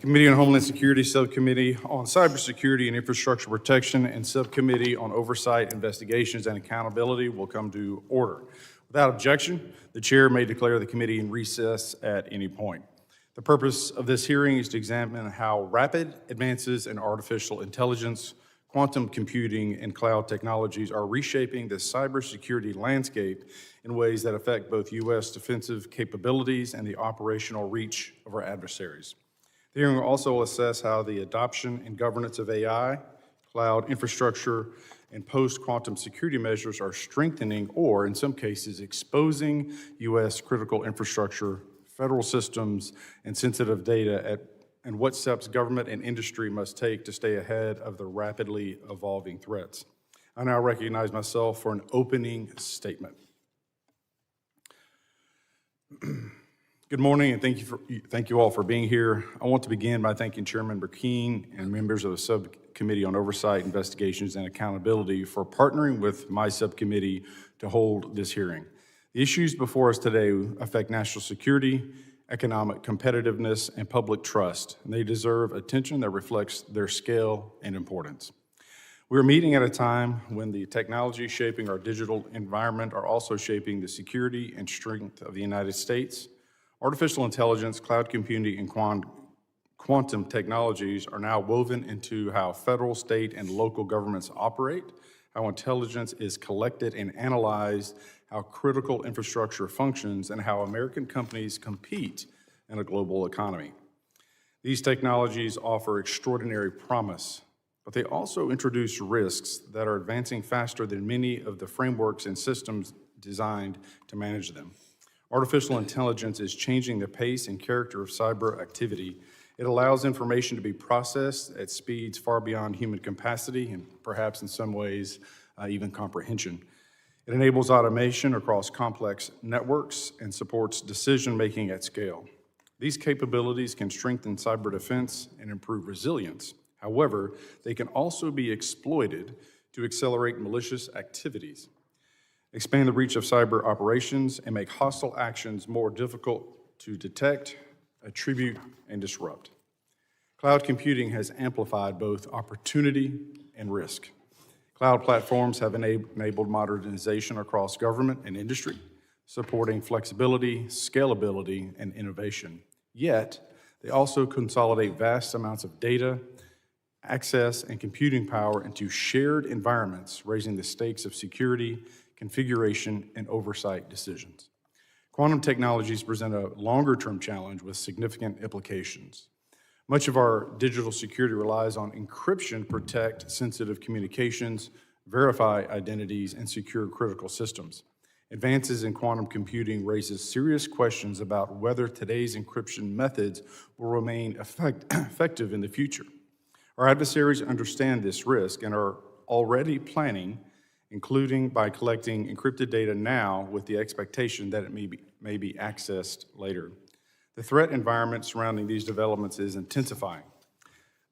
Committee on Homeland Security, Subcommittee on Cybersecurity and Infrastructure Protection, and Subcommittee on Oversight, Investigations, and Accountability will come to order. Without objection, the Chair may declare the committee in recess at any point. The purpose of this hearing is to examine how rapid advances in artificial intelligence, quantum computing, and cloud technologies are reshaping the cybersecurity landscape in ways that affect both U.S. defensive capabilities and the operational reach of our adversaries. The hearing will also assess how the adoption and governance of AI, cloud infrastructure, and post-quantum security measures are strengthening or, in some cases, exposing U.S. critical infrastructure, federal systems, and sensitive data, and what steps government and industry must take to stay ahead of the rapidly evolving threats. I now recognize myself for an opening statement. Good morning, and thank you all for being here. I want to begin by thanking Chairman Burkeen and members of the Subcommittee on Oversight, Investigations, and Accountability for partnering with my subcommittee to hold this hearing. The issues before us today affect national security, economic competitiveness, and public trust, and they deserve attention that reflects their scale and importance. We're meeting at a time when the technologies shaping our digital environment are also shaping the security and strength of the United States. Artificial intelligence, cloud computing, and quantum technologies are now woven into how federal, state, and local governments operate, how intelligence is collected and analyzed, how critical infrastructure functions, and how American companies compete in a global economy. These technologies offer extraordinary promise, but they also introduce risks that are advancing faster than many of the frameworks and systems designed to manage them. Artificial intelligence is changing the pace and character of cyber activity. It allows information to be processed at speeds far beyond human capacity and perhaps in some ways even comprehension. It enables automation across complex networks and supports decision-making at scale. These capabilities can strengthen cyber defense and improve resilience. However, they can also be exploited to accelerate malicious activities, expand the reach of cyber operations, and make hostile actions more difficult to detect, attribute, and disrupt. Cloud computing has amplified both opportunity and risk. Cloud platforms have enabled modernization across government and industry, supporting flexibility, scalability, and innovation. Yet, they also consolidate vast amounts of data, access, and computing power into shared environments, raising the stakes of security, configuration, and oversight decisions. Quantum technologies present a longer-term challenge with significant implications. Much of our digital security relies on encryption to protect sensitive communications, verify identities, and secure critical systems. Advances in quantum computing raises serious questions about whether today's encryption methods will remain effective in the future. Our adversaries understand this risk and are already planning, including by collecting encrypted data now with the expectation that it may be accessed later. The threat environment surrounding these developments is intensifying.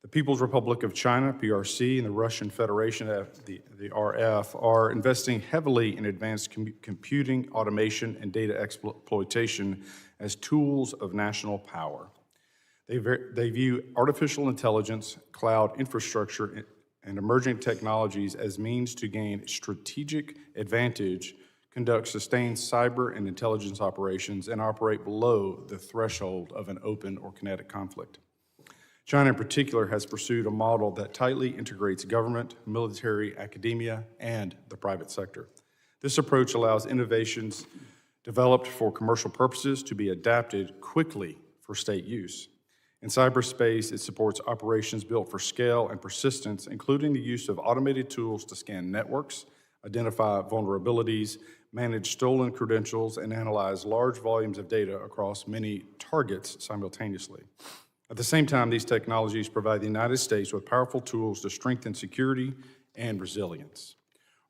The People's Republic of China, PRC, and the Russian Federation, the RF, are investing heavily in advanced computing, automation, and data exploitation as tools of national power. They view artificial intelligence, cloud infrastructure, and emerging technologies as means to gain strategic advantage, conduct sustained cyber and intelligence operations, and operate below the threshold of an open or kinetic conflict. China in particular has pursued a model that tightly integrates government, military, academia, and the private sector. This approach allows innovations developed for commercial purposes to be adapted quickly for state use. In cyberspace, it supports operations built for scale and persistence, including the use of automated tools to scan networks, identify vulnerabilities, manage stolen credentials, and analyze large volumes of data across many targets simultaneously. At the same time, these technologies provide the United States with powerful tools to strengthen security and resilience.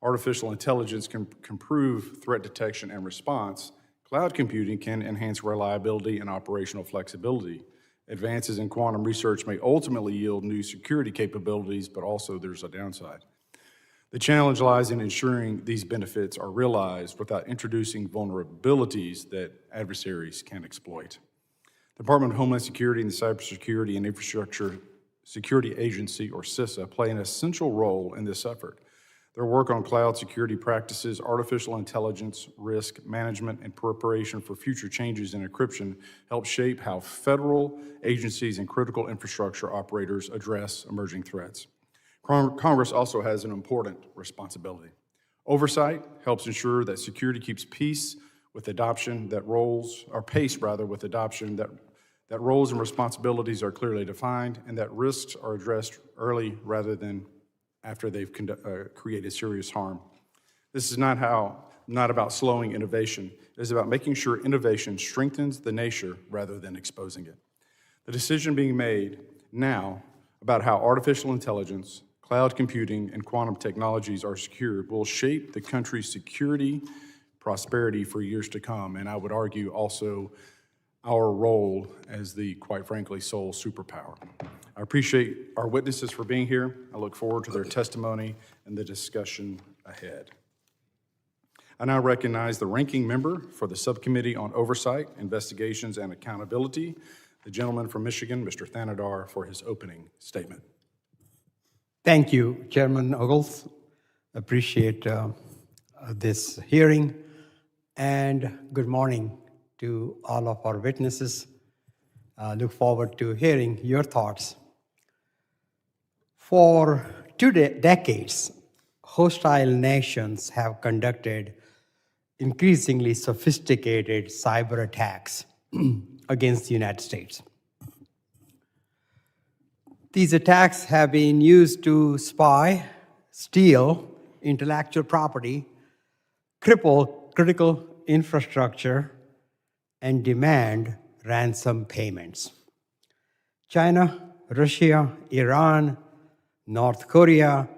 Artificial intelligence can improve threat detection and response. Cloud computing can enhance reliability and operational flexibility. Advances in quantum research may ultimately yield new security capabilities, but also there's a downside. The challenge lies in ensuring these benefits are realized without introducing vulnerabilities that adversaries can exploit. The Department of Homeland Security and the Cybersecurity and Infrastructure Security Agency, or CISA, play an essential role in this effort. Their work on cloud security practices, artificial intelligence, risk management, and preparation for future changes in encryption helps shape how federal agencies and critical infrastructure operators address emerging threats. Congress also has an important responsibility. Oversight helps ensure that security keeps pace with adoption, that roles and responsibilities are clearly defined, and that risks are addressed early rather than after they've created serious harm. This is not about slowing innovation. It is about making sure innovation strengthens the nation rather than exposing it. The decision being made now about how artificial intelligence, cloud computing, and quantum technologies are secured will shape the country's security, prosperity for years to come, and I would argue also our role as the, quite frankly, sole superpower. I appreciate our witnesses for being here. I look forward to their testimony and the discussion ahead. I now recognize the ranking member for the Subcommittee on Oversight, Investigations, and Accountability, the gentleman from Michigan, Mr. Thanadar, for his opening statement. Thank you, Chairman Ogles. Appreciate this hearing, and good morning to all of our witnesses. Look forward to hearing your thoughts. For 2 decades, hostile nations have conducted increasingly sophisticated cyber attacks against the United States. These attacks have been used to spy, steal intellectual property, cripple critical infrastructure, and demand ransom payments. China, Russia, Iran, North Korea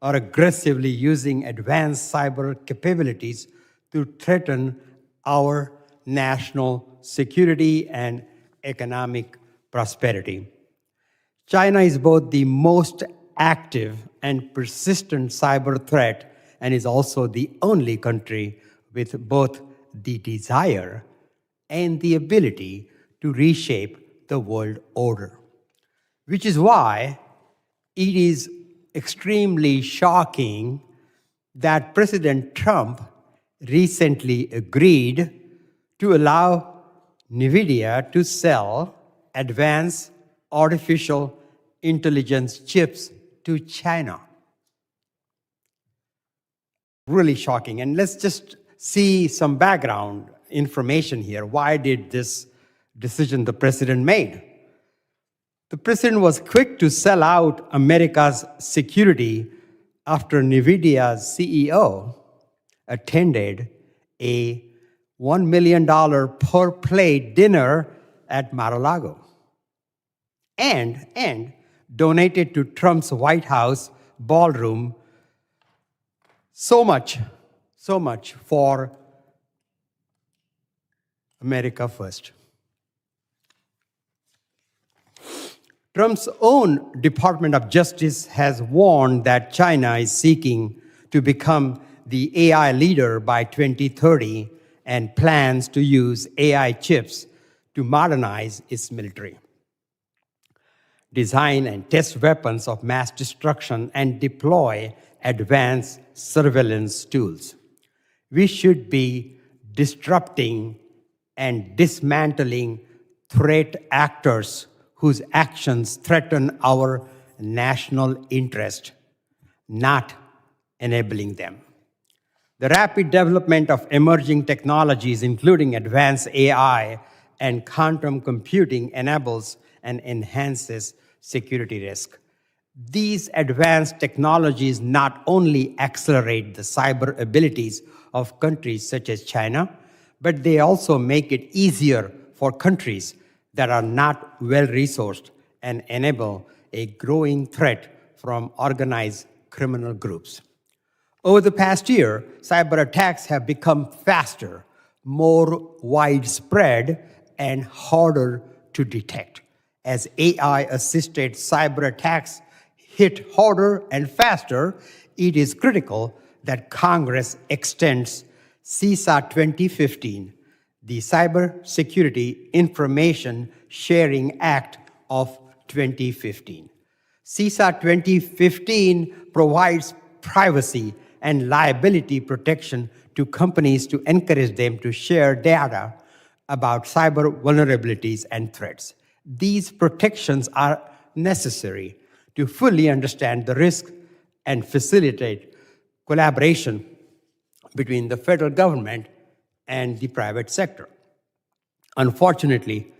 are aggressively using advanced cyber capabilities to threaten our national security and economic prosperity. China is both the most active and persistent cyber threat and is also the only country with both the desire and the ability to reshape the world order, which is why it is extremely shocking that President Trump recently agreed to allow NVIDIA to sell advanced artificial intelligence chips to China. Really shocking. And let's just see some background information here. Why did this decision the president made? The president was quick to sell out America's security after NVIDIA's CEO attended a $1 million per plate dinner at Mar-a-Lago and donated to Trump's White House ballroom so much for America first. Trump's own Department of Justice has warned that China is seeking to become the AI leader by 2030 and plans to use AI chips to modernize its military, design and test weapons of mass destruction, and deploy advanced surveillance tools. We should be disrupting and dismantling threat actors whose actions threaten our national interest, not enabling them. The rapid development of emerging technologies, including advanced AI and quantum computing, enables and enhances security risk. These advanced technologies not only accelerate the cyber abilities of countries such as China, but they also make it easier for countries that are not well-resourced and enable a growing threat from organized criminal groups. Over the past year, cyber attacks have become faster, more widespread, and harder to detect. As AI-assisted cyber attacks hit harder and faster, it is critical that Congress extends CISA 2015, the Cybersecurity Information Sharing Act of 2015. CISA 2015 provides privacy and liability protection to companies to encourage them to share data about cyber vulnerabilities and threats. These protections are necessary to fully understand the risk and facilitate collaboration between the federal government and the private sector. Unfortunately,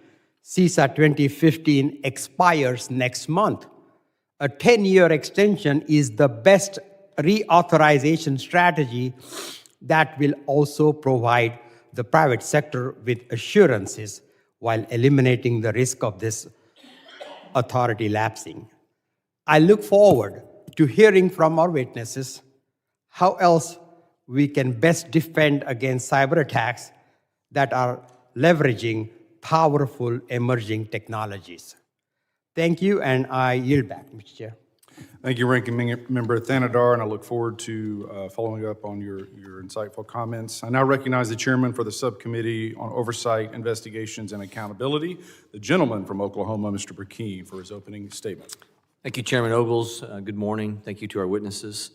CISA 2015 expires next month. A 10-year extension is the best reauthorization strategy that will also provide the private sector with assurances while eliminating the risk of this authority lapsing. I look forward to hearing from our witnesses how else we can best defend against cyber attacks that are leveraging powerful emerging technologies. Thank you, and I yield back, Mr. Chair. Thank you, Ranking Member Thanadar, and I look forward to following up on your insightful comments. I now recognize the chairman for the Subcommittee on Oversight, Investigations, and Accountability, the gentleman from Oklahoma, Mr. Burkeen, for his opening statement. Thank you, Chairman Ogles. Good morning. Thank you to our witnesses.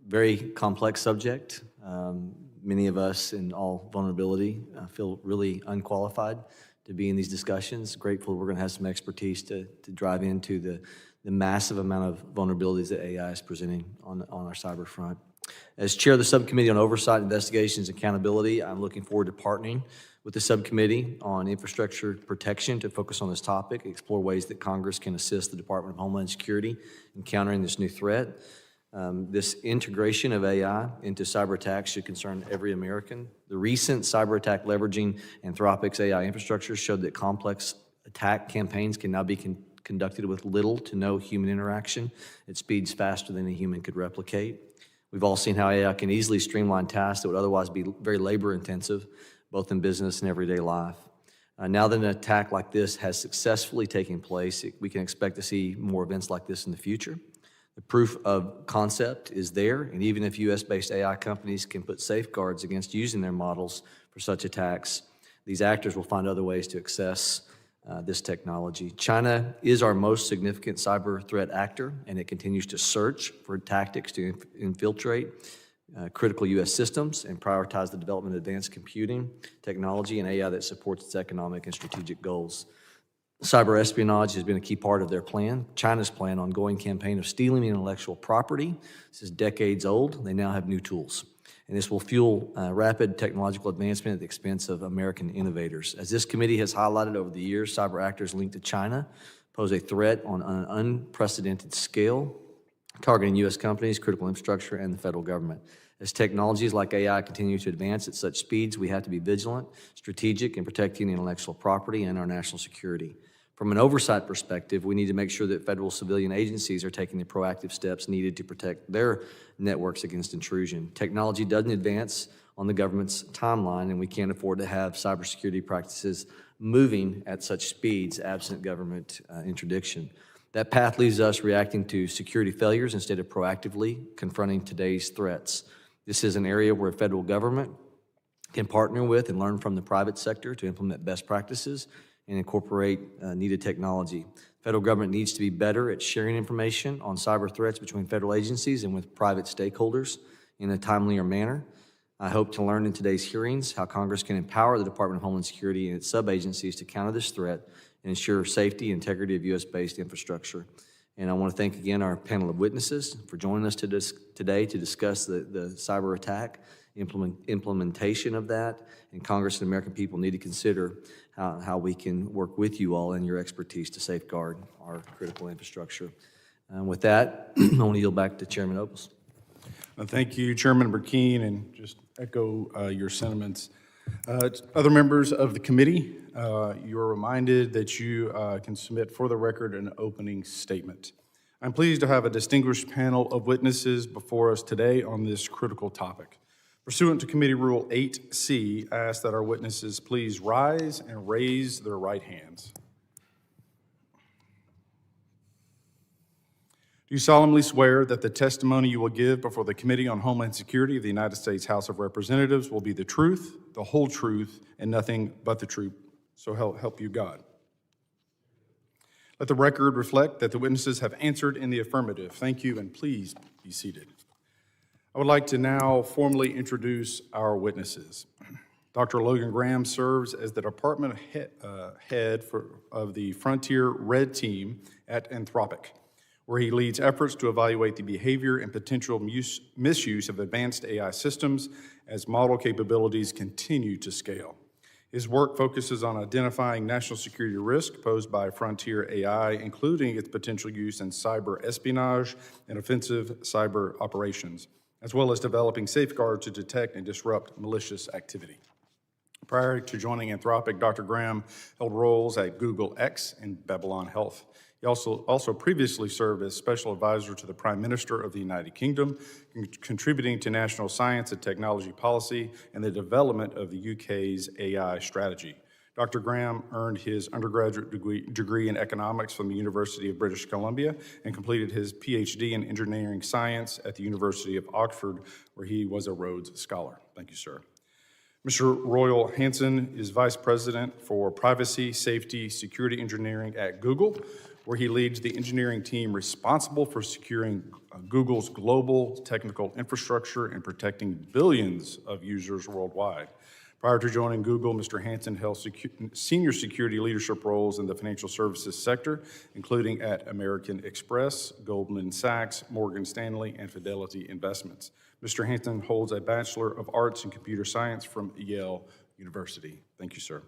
Very complex subject. Many of us in all vulnerability feel really unqualified to be in these discussions. Grateful we're going to have some expertise to drive into the massive amount of vulnerabilities that AI is presenting on our cyber front. As chair of the Subcommittee on Oversight, Investigations, and Accountability, I'm looking forward to partnering with the subcommittee on infrastructure protection to focus on this topic, explore ways that Congress can assist the Department of Homeland Security in countering this new threat. This integration of AI into cyber attacks should concern every American. The recent cyber attack leveraging Anthropic's AI infrastructure showed that complex attack campaigns can now be conducted with little to no human interaction at speeds faster than a human could replicate. We've all seen how AI can easily streamline tasks that would otherwise be very labor-intensive, both in business and everyday life. Now that an attack like this has successfully taken place, we can expect to see more events like this in the future. The proof of concept is there, and even if US-based AI companies can put safeguards against using their models for such attacks, these actors will find other ways to access this technology. China is our most significant cyber threat actor, and it continues to search for tactics to infiltrate critical U.S. systems and prioritize the development of advanced computing technology and AI that supports its economic and strategic goals. Cyber espionage has been a key part of their plan. China's plan, ongoing campaign of stealing intellectual property. This is decades old. They now have new tools. And this will fuel rapid technological advancement at the expense of American innovators. As this committee has highlighted over the years, cyber actors linked to China pose a threat on an unprecedented scale, targeting U.S. companies, critical infrastructure, and the federal government. As technologies like AI continue to advance at such speeds, we have to be vigilant, strategic in protecting intellectual property and our national security. From an oversight perspective, we need to make sure that federal civilian agencies are taking the proactive steps needed to protect their networks against intrusion. Technology doesn't advance on the government's timeline, and we can't afford to have cybersecurity practices moving at such speeds absent government interdiction. That path leaves us reacting to security failures instead of proactively confronting today's threats. This is an area where federal government can partner with and learn from the private sector to implement best practices and incorporate needed technology. Federal government needs to be better at sharing information on cyber threats between federal agencies and with private stakeholders in a timelier manner. I hope to learn in today's hearings how Congress can empower the Department of Homeland Security and its sub-agencies to counter this threat and ensure safety and integrity of U.S.-based infrastructure. And I want to thank again our panel of witnesses for joining us today to discuss the cyber attack, implementation of that, and Congress and American people need to consider how we can work with you all and your expertise to safeguard our critical infrastructure. With that, I want to yield back to Chairman Ogles. Thank you, Chairman Burkeen, and just echo your sentiments. Other members of the committee, you are reminded that you can submit for the record an opening statement. I'm pleased to have a distinguished panel of witnesses before us today on this critical topic. Pursuant to Committee Rule 8C, I ask that our witnesses please rise and raise their right hands. Do you solemnly swear that the testimony you will give before the Committee on Homeland Security of the United States House of Representatives will be the truth, the whole truth, and nothing but the truth? So help you God. Let the record reflect that the witnesses have answered in the affirmative. Thank you, and please be seated. I would like to now formally introduce our witnesses. Dr. Logan Graham serves as the department head of the Frontier Red Team at Anthropic, where he leads efforts to evaluate the behavior and potential misuse of advanced AI systems as model capabilities continue to scale. His work focuses on identifying national security risk posed by frontier AI, including its potential use in cyber espionage and offensive cyber operations, as well as developing safeguards to detect and disrupt malicious activity. Prior to joining Anthropic, Dr. Graham held roles at Google X and Babylon Health. He also previously served as special advisor to the Prime Minister of the United Kingdom, contributing to national science and technology policy and the development of the UK's AI strategy. Dr. Graham earned his undergraduate degree in economics from the University of British Columbia and completed his PhD in engineering science at the University of Oxford, where he was a Rhodes Scholar. Thank you, sir. Mr. Royal Hansen is Vice President for Privacy, Safety, Security Engineering at Google, where he leads the engineering team responsible for securing Google's global technical infrastructure and protecting billions of users worldwide. Prior to joining Google, Mr. Hansen held senior security leadership roles in the financial services sector, including at American Express, Goldman Sachs, Morgan Stanley, and Fidelity Investments. Mr. Hansen holds a Bachelor of Arts in Computer Science from Yale University. Thank you, sir.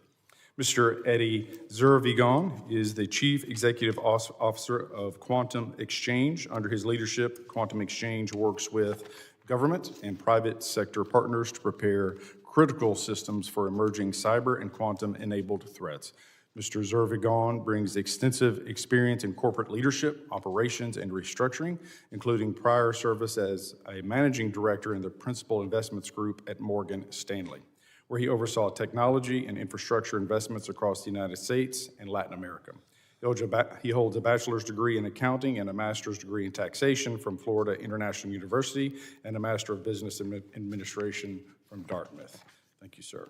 Mr. Eddie Zervigon is the Chief Executive Officer of Quantum Exchange. Under his leadership, Quantum Exchange works with government and private sector partners to prepare critical systems for emerging cyber and quantum-enabled threats. Mr. Zervigon brings extensive experience in corporate leadership, operations, and restructuring, including prior service as a managing director in the Principal Investments Group at Morgan Stanley, where he oversaw technology and infrastructure investments across the United States and Latin America. He holds a bachelor's degree in accounting and a master's degree in taxation from Florida International University and a Master of Business Administration from Dartmouth. Thank you, sir.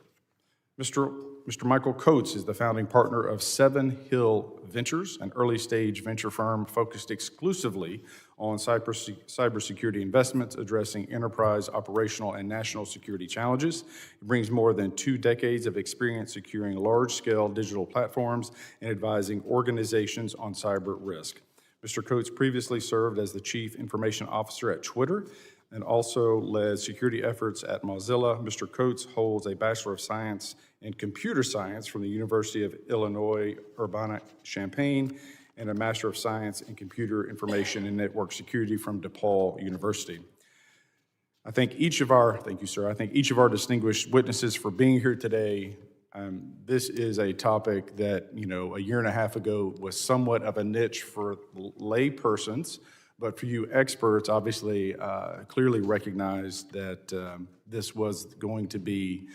Mr. Michael Coates is the founding partner of Seven Hill Ventures, an early-stage venture firm focused exclusively on cybersecurity investments, addressing enterprise, operational, and national security challenges. He brings more than 2 decades of experience securing large-scale digital platforms and advising organizations on cyber risk. Mr. Coates previously served as the Chief Information Officer at Twitter and also led security efforts at Mozilla. Mr. Coates holds a Bachelor of Science in Computer Science from the University of Illinois Urbana-Champaign and a Master of Science in Computer Information and Network Security from DePaul University. I thank each of our, thank you, sir, I thank each of our distinguished witnesses for being here today. This is a topic that, a year and a half ago was somewhat of a niche for lay persons, but for you experts, obviously, clearly recognized that this was going to be,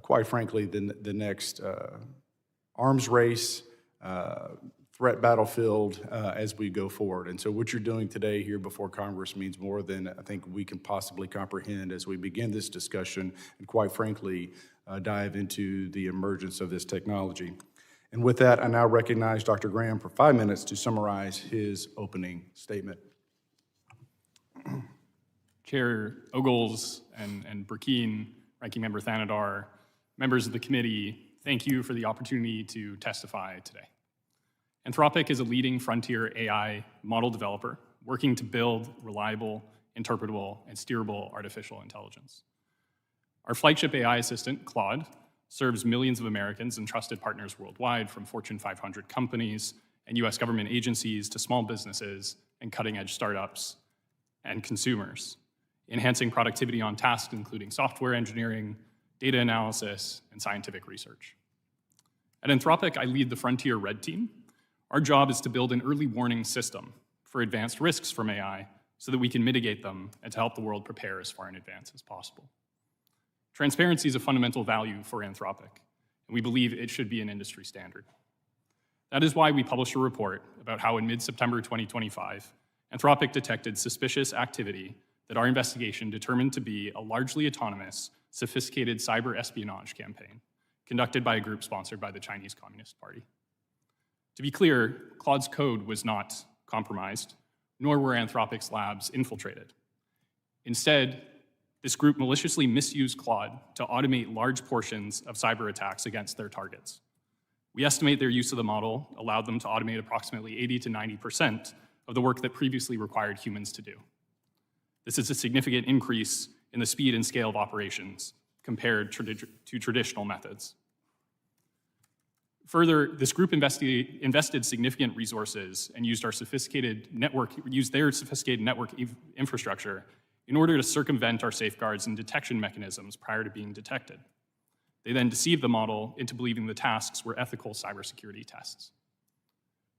quite frankly, the next arms race, threat battlefield as we go forward. And so what you're doing today here before Congress means more than I think we can possibly comprehend as we begin this discussion and, quite frankly, dive into the emergence of this technology. And with that, I now recognize Dr. Graham for 5 minutes to summarize his opening statement. Chair Ogles and Burkeen, Ranking Member Thanadar, members of the committee, thank you for the opportunity to testify today. Anthropic is a leading frontier AI model developer working to build reliable, interpretable, and steerable artificial intelligence. Our flagship AI assistant, Claude, serves millions of Americans and trusted partners worldwide, from Fortune 500 companies and US government agencies to small businesses and cutting-edge startups and consumers, enhancing productivity on tasks including software engineering, data analysis, and scientific research. At Anthropic, I lead the Frontier Red Team. Our job is to build an early warning system for advanced risks from AI so that we can mitigate them and to help the world prepare as far in advance as possible. Transparency is a fundamental value for Anthropic, and we believe it should be an industry standard. That is why we published a report about how in mid-September 2025, Anthropic detected suspicious activity that our investigation determined to be a largely autonomous, sophisticated cyber espionage campaign conducted by a group sponsored by the Chinese Communist Party. To be clear, Claude's code was not compromised, nor were Anthropic's labs infiltrated. Instead, this group maliciously misused Claude to automate large portions of cyber attacks against their targets. We estimate their use of the model allowed them to automate approximately 80 to 90% of the work that previously required humans to do. This is a significant increase in the speed and scale of operations compared to traditional methods. Further, this group invested significant resources and used their sophisticated network infrastructure in order to circumvent our safeguards and detection mechanisms prior to being detected. They then deceived the model into believing the tasks were ethical cybersecurity tests.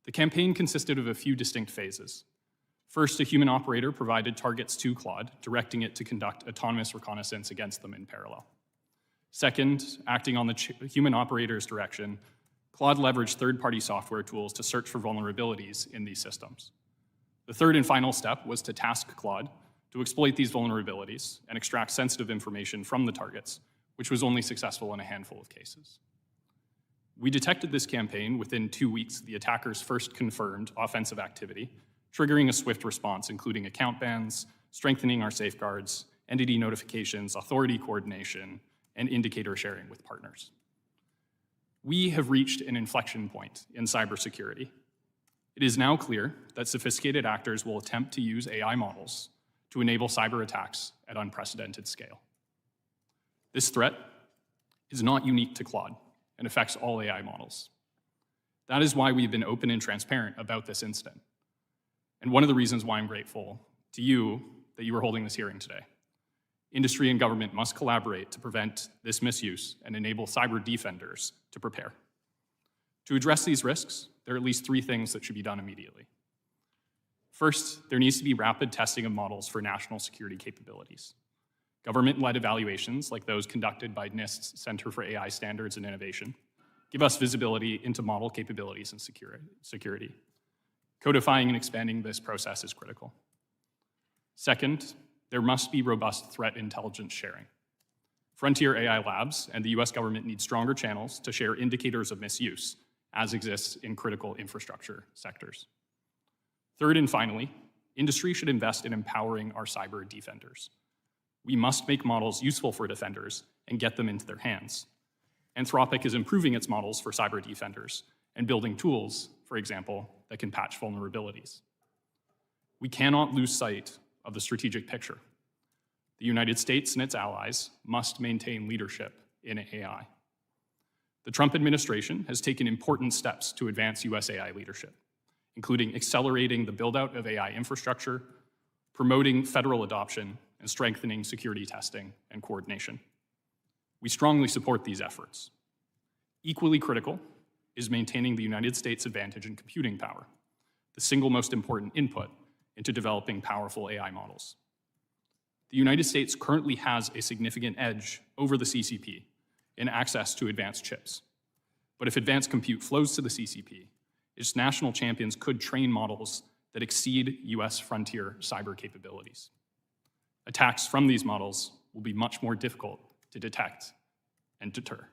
The campaign consisted of a few distinct phases. First, a human operator provided targets to Claude, directing it to conduct autonomous reconnaissance against them in parallel. Second, acting on the human operator's direction, Claude leveraged third-party software tools to search for vulnerabilities in these systems. The third and final step was to task Claude to exploit these vulnerabilities and extract sensitive information from the targets, which was only successful in a handful of cases. We detected this campaign within 2 weeks of the attackers' first confirmed offensive activity, triggering a swift response, including account bans, strengthening our safeguards, entity notifications, authority coordination, and indicator sharing with partners. We have reached an inflection point in cybersecurity. It is now clear that sophisticated actors will attempt to use AI models to enable cyber attacks at unprecedented scale. This threat is not unique to Claude and affects all AI models. That is why we've been open and transparent about this incident, and one of the reasons why I'm grateful to you that you are holding this hearing today. Industry and government must collaborate to prevent this misuse and enable cyber defenders to prepare. To address these risks, there are at least 3 things that should be done immediately. First, there needs to be rapid testing of models for national security capabilities. Government-led evaluations, like those conducted by NIST's Center for AI Standards and Innovation, give us visibility into model capabilities and security. Codifying and expanding this process is critical. Second, there must be robust threat intelligence sharing. Frontier AI labs and the US government need stronger channels to share indicators of misuse, as exists in critical infrastructure sectors. Third and finally, industry should invest in empowering our cyber defenders. We must make models useful for defenders and get them into their hands. Anthropic is improving its models for cyber defenders and building tools, for example, that can patch vulnerabilities. We cannot lose sight of the strategic picture. The United States and its allies must maintain leadership in AI. The Trump administration has taken important steps to advance US AI leadership, including accelerating the build-out of AI infrastructure, promoting federal adoption, and strengthening security testing and coordination. We strongly support these efforts. Equally critical is maintaining the United States' advantage in computing power, the single most important input into developing powerful AI models. The United States currently has a significant edge over the CCP in access to advanced chips. But if advanced compute flows to the CCP, its national champions could train models that exceed US frontier cyber capabilities. Attacks from these models will be much more difficult to detect and deter.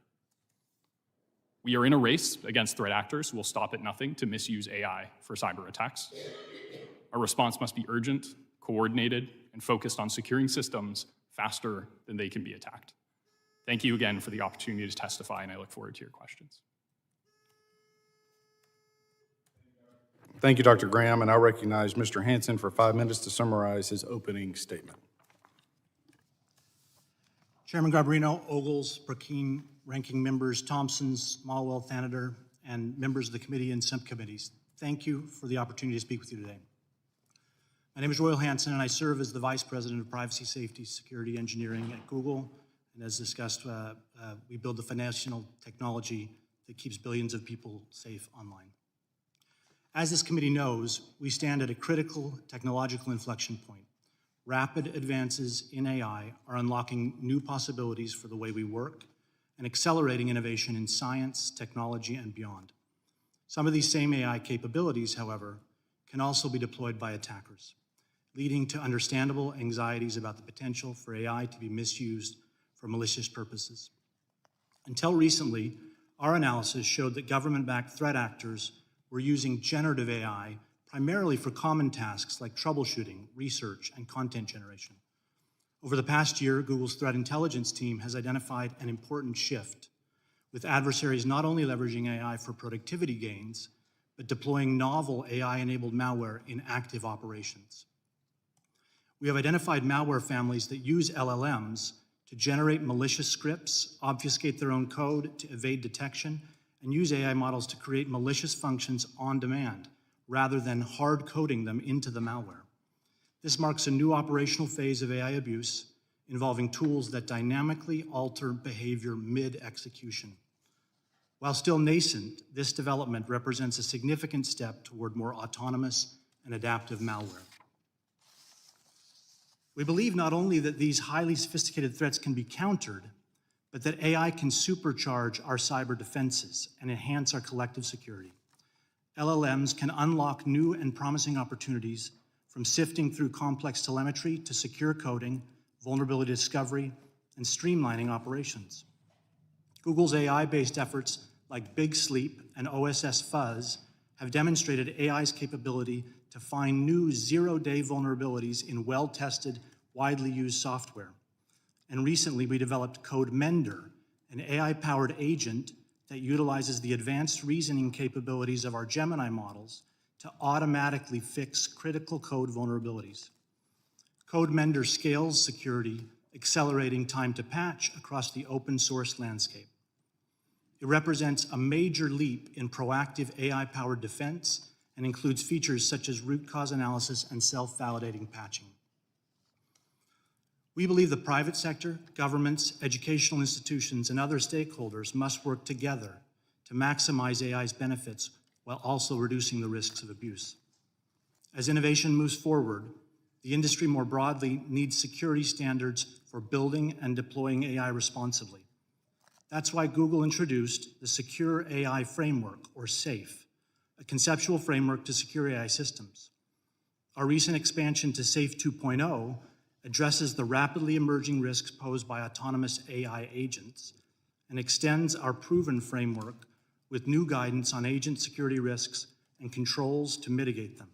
We are in a race against threat actors who will stop at nothing to misuse AI for cyber attacks. Our response must be urgent, coordinated, and focused on securing systems faster than they can be attacked. Thank you again for the opportunity to testify, and I look forward to your questions. Thank you, Dr. Graham, and I recognize Mr. Hansen for 5 minutes to summarize his opening statement. Chairman Garbarino, Ogles, Burkeen, ranking members Thompson, Smallwell, Thanader, and members of the committee and subcommittees. Thank you for the opportunity to speak with you today. My name is Royal Hansen, and I serve as the Vice President of Privacy, Safety, Security Engineering at Google. And as discussed, we build the foundational technology that keeps billions of people safe online. As this committee knows, we stand at a critical technological inflection point. Rapid advances in AI are unlocking new possibilities for the way we work and accelerating innovation in science, technology, and beyond. Some of these same AI capabilities, however, can also be deployed by attackers, leading to understandable anxieties about the potential for AI to be misused for malicious purposes. Until recently, our analysis showed that government-backed threat actors were using generative AI primarily for common tasks like troubleshooting, research, and content generation. Over the past year, Google's threat intelligence team has identified an important shift, with adversaries not only leveraging AI for productivity gains, but deploying novel AI-enabled malware in active operations. We have identified malware families that use LLMs to generate malicious scripts, obfuscate their own code to evade detection, and use AI models to create malicious functions on demand, rather than hard coding them into the malware. This marks a new operational phase of AI abuse involving tools that dynamically alter behavior mid-execution. While still nascent, this development represents a significant step toward more autonomous and adaptive malware. We believe not only that these highly sophisticated threats can be countered, but that AI can supercharge our cyber defenses and enhance our collective security. LLMs can unlock new and promising opportunities, from sifting through complex telemetry to secure coding, vulnerability discovery, and streamlining operations. Google's AI-based efforts like Big Sleep and OSS Fuzz have demonstrated AI's capability to find new zero-day vulnerabilities in well-tested, widely used software. And recently, we developed Code Mender, an AI-powered agent that utilizes the advanced reasoning capabilities of our Gemini models to automatically fix critical code vulnerabilities. Code Mender scales security, accelerating time to patch across the open source landscape. It represents a major leap in proactive AI-powered defense and includes features such as root cause analysis and self-validating patching. We believe the private sector, governments, educational institutions, and other stakeholders must work together to maximize AI's benefits while also reducing the risks of abuse. As innovation moves forward, the industry more broadly needs security standards for building and deploying AI responsibly. That's why Google introduced the Secure AI Framework, or SAFE, a conceptual framework to secure AI systems. Our recent expansion to SAFE 2.0 addresses the rapidly emerging risks posed by autonomous AI agents and extends our proven framework with new guidance on agent security risks and controls to mitigate them.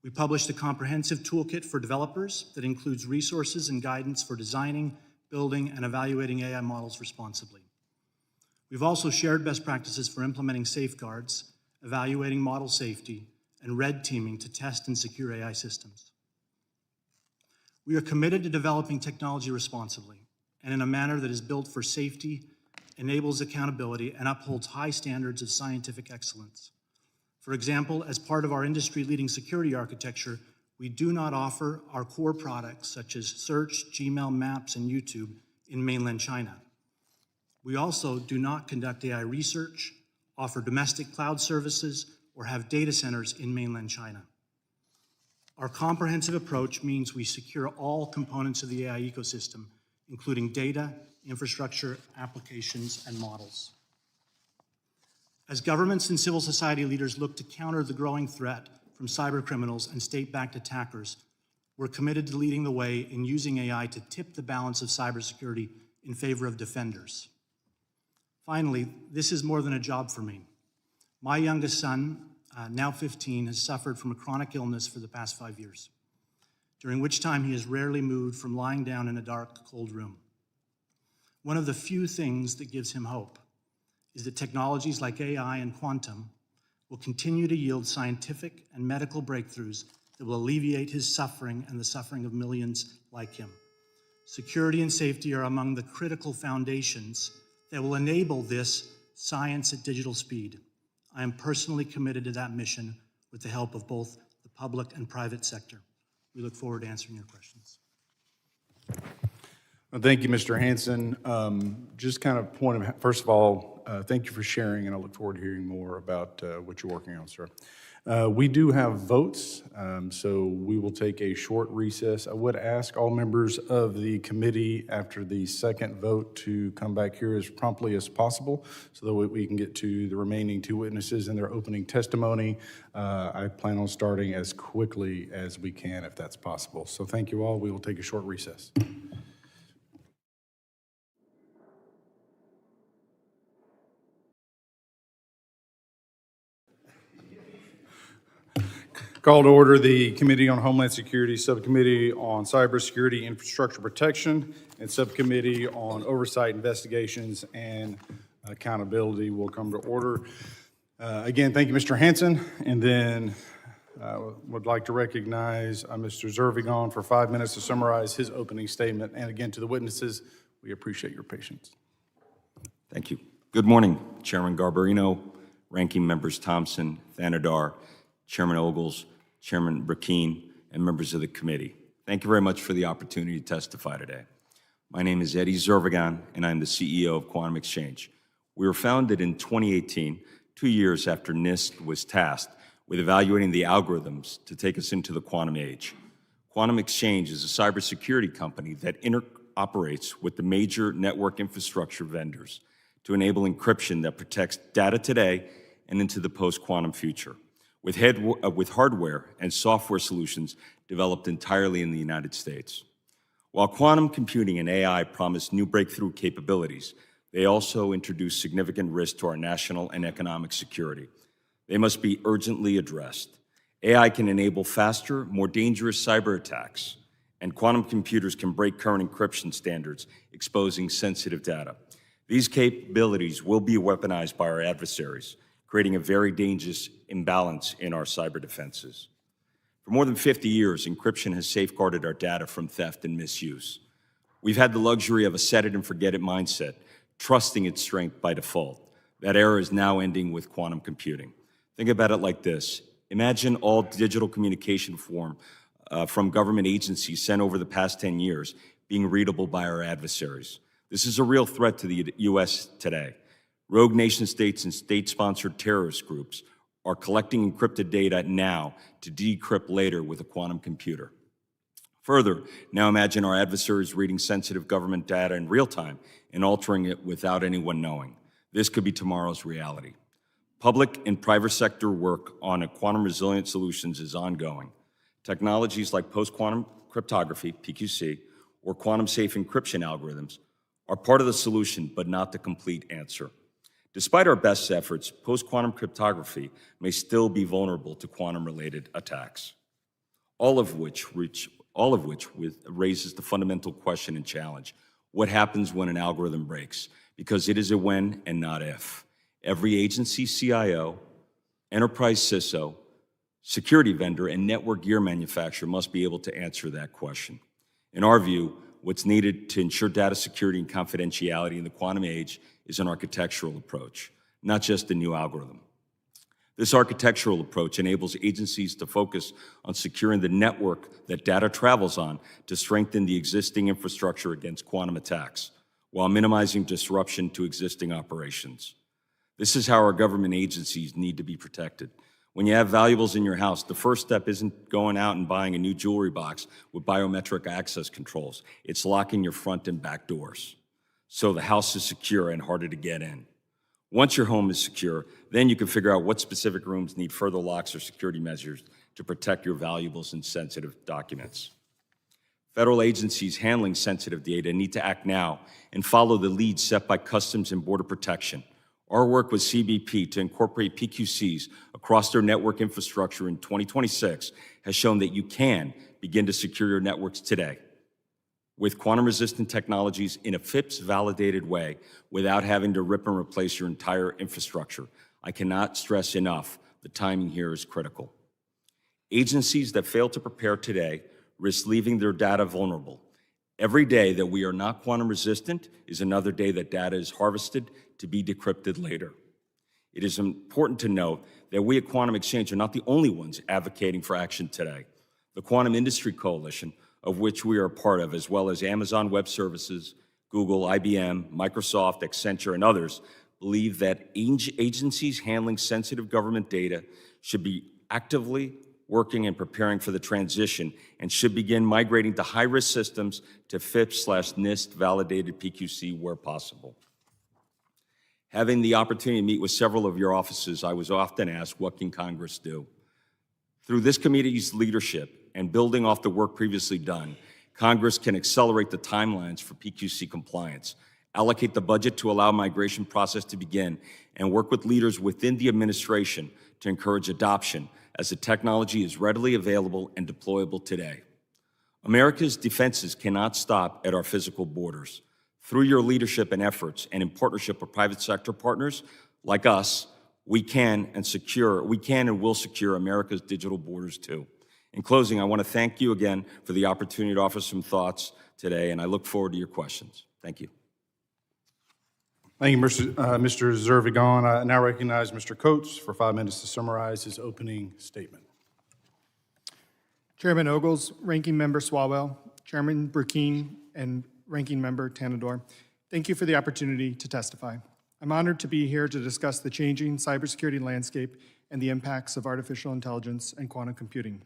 We published a comprehensive toolkit for developers that includes resources and guidance for designing, building, and evaluating AI models responsibly. We've also shared best practices for implementing safeguards, evaluating model safety, and red teaming to test and secure AI systems. We are committed to developing technology responsibly and in a manner that is built for safety, enables accountability, and upholds high standards of scientific excellence. For example, as part of our industry-leading security architecture, we do not offer our core products such as Search, Gmail, Maps, and YouTube in mainland China. We also do not conduct AI research, offer domestic cloud services, or have data centers in mainland China. Our comprehensive approach means we secure all components of the AI ecosystem, including data, infrastructure, applications, and models. As governments and civil society leaders look to counter the growing threat from cyber criminals and state-backed attackers, we're committed to leading the way in using AI to tip the balance of cybersecurity in favor of defenders. Finally, this is more than a job for me. My youngest son, now 15, has suffered from a chronic illness for the past 5 years, during which time he has rarely moved from lying down in a dark, cold room. One of the few things that gives him hope is that technologies like AI and quantum will continue to yield scientific and medical breakthroughs that will alleviate his suffering and the suffering of millions like him. Security and safety are among the critical foundations that will enable this science at digital speed. I am personally committed to that mission with the help of both the public and private sector. We look forward to answering your questions. Well, thank you, Mr. Hansen. Just kind of first of all, thank you for sharing, and I look forward to hearing more about what you're working on, sir. We do have votes, so we will take a short recess. I would ask all members of the committee after the second vote to come back here as promptly as possible so that we can get to the remaining two witnesses and their opening testimony. I plan on starting as quickly as we can if that's possible. So thank you all. We will take a short recess. Call to order the Committee on Homeland Security, Subcommittee on Cybersecurity Infrastructure Protection, and Subcommittee on Oversight, Investigations, and Accountability will come to order. Again, thank you, Mr. Hanson. And then would like to recognize Mr. Zervigon for 5 minutes to summarize his opening statement. And again, to the witnesses, we appreciate your patience. Thank you. Good morning, Chairman Garbarino, Ranking Members Thompson, Thanadar, Chairman Ogles, Chairman Burkeen, and members of the committee. Thank you very much for the opportunity to testify today. My name is Eddie Zervigon, and I'm the CEO of Quantum Exchange. We were founded in 2018, 2 years after NIST was tasked with evaluating the algorithms to take us into the quantum age. Quantum Exchange is a cybersecurity company that interoperates with the major network infrastructure vendors to enable encryption that protects data today and into the post-quantum future, with hardware and software solutions developed entirely in the United States. While quantum computing and AI promise new breakthrough capabilities, they also introduce significant risk to our national and economic security. They must be urgently addressed. AI can enable faster, more dangerous cyber attacks, and quantum computers can break current encryption standards, exposing sensitive data. These capabilities will be weaponized by our adversaries, creating a very dangerous imbalance in our cyber defenses. For more than 50 years, encryption has safeguarded our data from theft and misuse. We've had the luxury of a set it and forget it mindset, trusting its strength by default. That era is now ending with quantum computing. Think about it like this. Imagine all digital communication from government agencies sent over the past 10 years being readable by our adversaries. This is a real threat to the U.S. today. Rogue nation states and state-sponsored terrorist groups are collecting encrypted data now to decrypt later with a quantum computer. Further, now imagine our adversaries reading sensitive government data in real time and altering it without anyone knowing. This could be tomorrow's reality. Public and private sector work on a quantum resilient solutions is ongoing. Technologies like post-quantum cryptography, PQC, or quantum-safe encryption algorithms are part of the solution, but not the complete answer. Despite our best efforts, post-quantum cryptography may still be vulnerable to quantum-related attacks, all of which raises the fundamental question and challenge: what happens when an algorithm breaks? Because it is a when and not if. Every agency CIO, enterprise CISO, security vendor, and network gear manufacturer must be able to answer that question. In our view, what's needed to ensure data security and confidentiality in the quantum age is an architectural approach, not just a new algorithm. This architectural approach enables agencies to focus on securing the network that data travels on to strengthen the existing infrastructure against quantum attacks, while minimizing disruption to existing operations. This is how our government agencies need to be protected. When you have valuables in your house, the first step isn't going out and buying a new jewelry box with biometric access controls. It's locking your front and back doors, so the house is secure and harder to get in. Once your home is secure, then you can figure out what specific rooms need further locks or security measures to protect your valuables and sensitive documents. Federal agencies handling sensitive data need to act now and follow the lead set by Customs and Border Protection. Our work with CBP to incorporate PQCs across their network infrastructure in 2026 has shown that you can begin to secure your networks today with quantum-resistant technologies in a FIPS-validated way without having to rip and replace your entire infrastructure. I cannot stress enough, the timing here is critical. Agencies that fail to prepare today risk leaving their data vulnerable. Every day that we are not quantum-resistant is another day that data is harvested to be decrypted later. It is important to note that we at Quantum Exchange are not the only ones advocating for action today. The Quantum Industry Coalition, of which we are a part of, as well as Amazon Web Services, Google, IBM, Microsoft, Accenture, and others, believe that agencies handling sensitive government data should be actively working and preparing for the transition and should begin migrating to high-risk systems to FIPS/NIST validated PQC where possible. Having the opportunity to meet with several of your offices, I was often asked, what can Congress do? Through this committee's leadership and building off the work previously done, Congress can accelerate the timelines for PQC compliance, allocate the budget to allow migration process to begin, and work with leaders within the administration to encourage adoption as the technology is readily available and deployable today. America's defenses cannot stop at our physical borders. Through your leadership and efforts, and in partnership with private sector partners like us, we can and will secure America's digital borders too. In closing, I want to thank you again for the opportunity to offer some thoughts today, and I look forward to your questions. Thank you. Thank you, Mr. Zervigon. I now recognize Mr. Coates for 5 minutes to summarize his opening statement. Chairman Ogles, Ranking Member Swalwell, Chairman Burkeen, and Ranking Member Tanador, thank you for the opportunity to testify. I'm honored to be here to discuss the changing cybersecurity landscape and the impacts of artificial intelligence and quantum computing.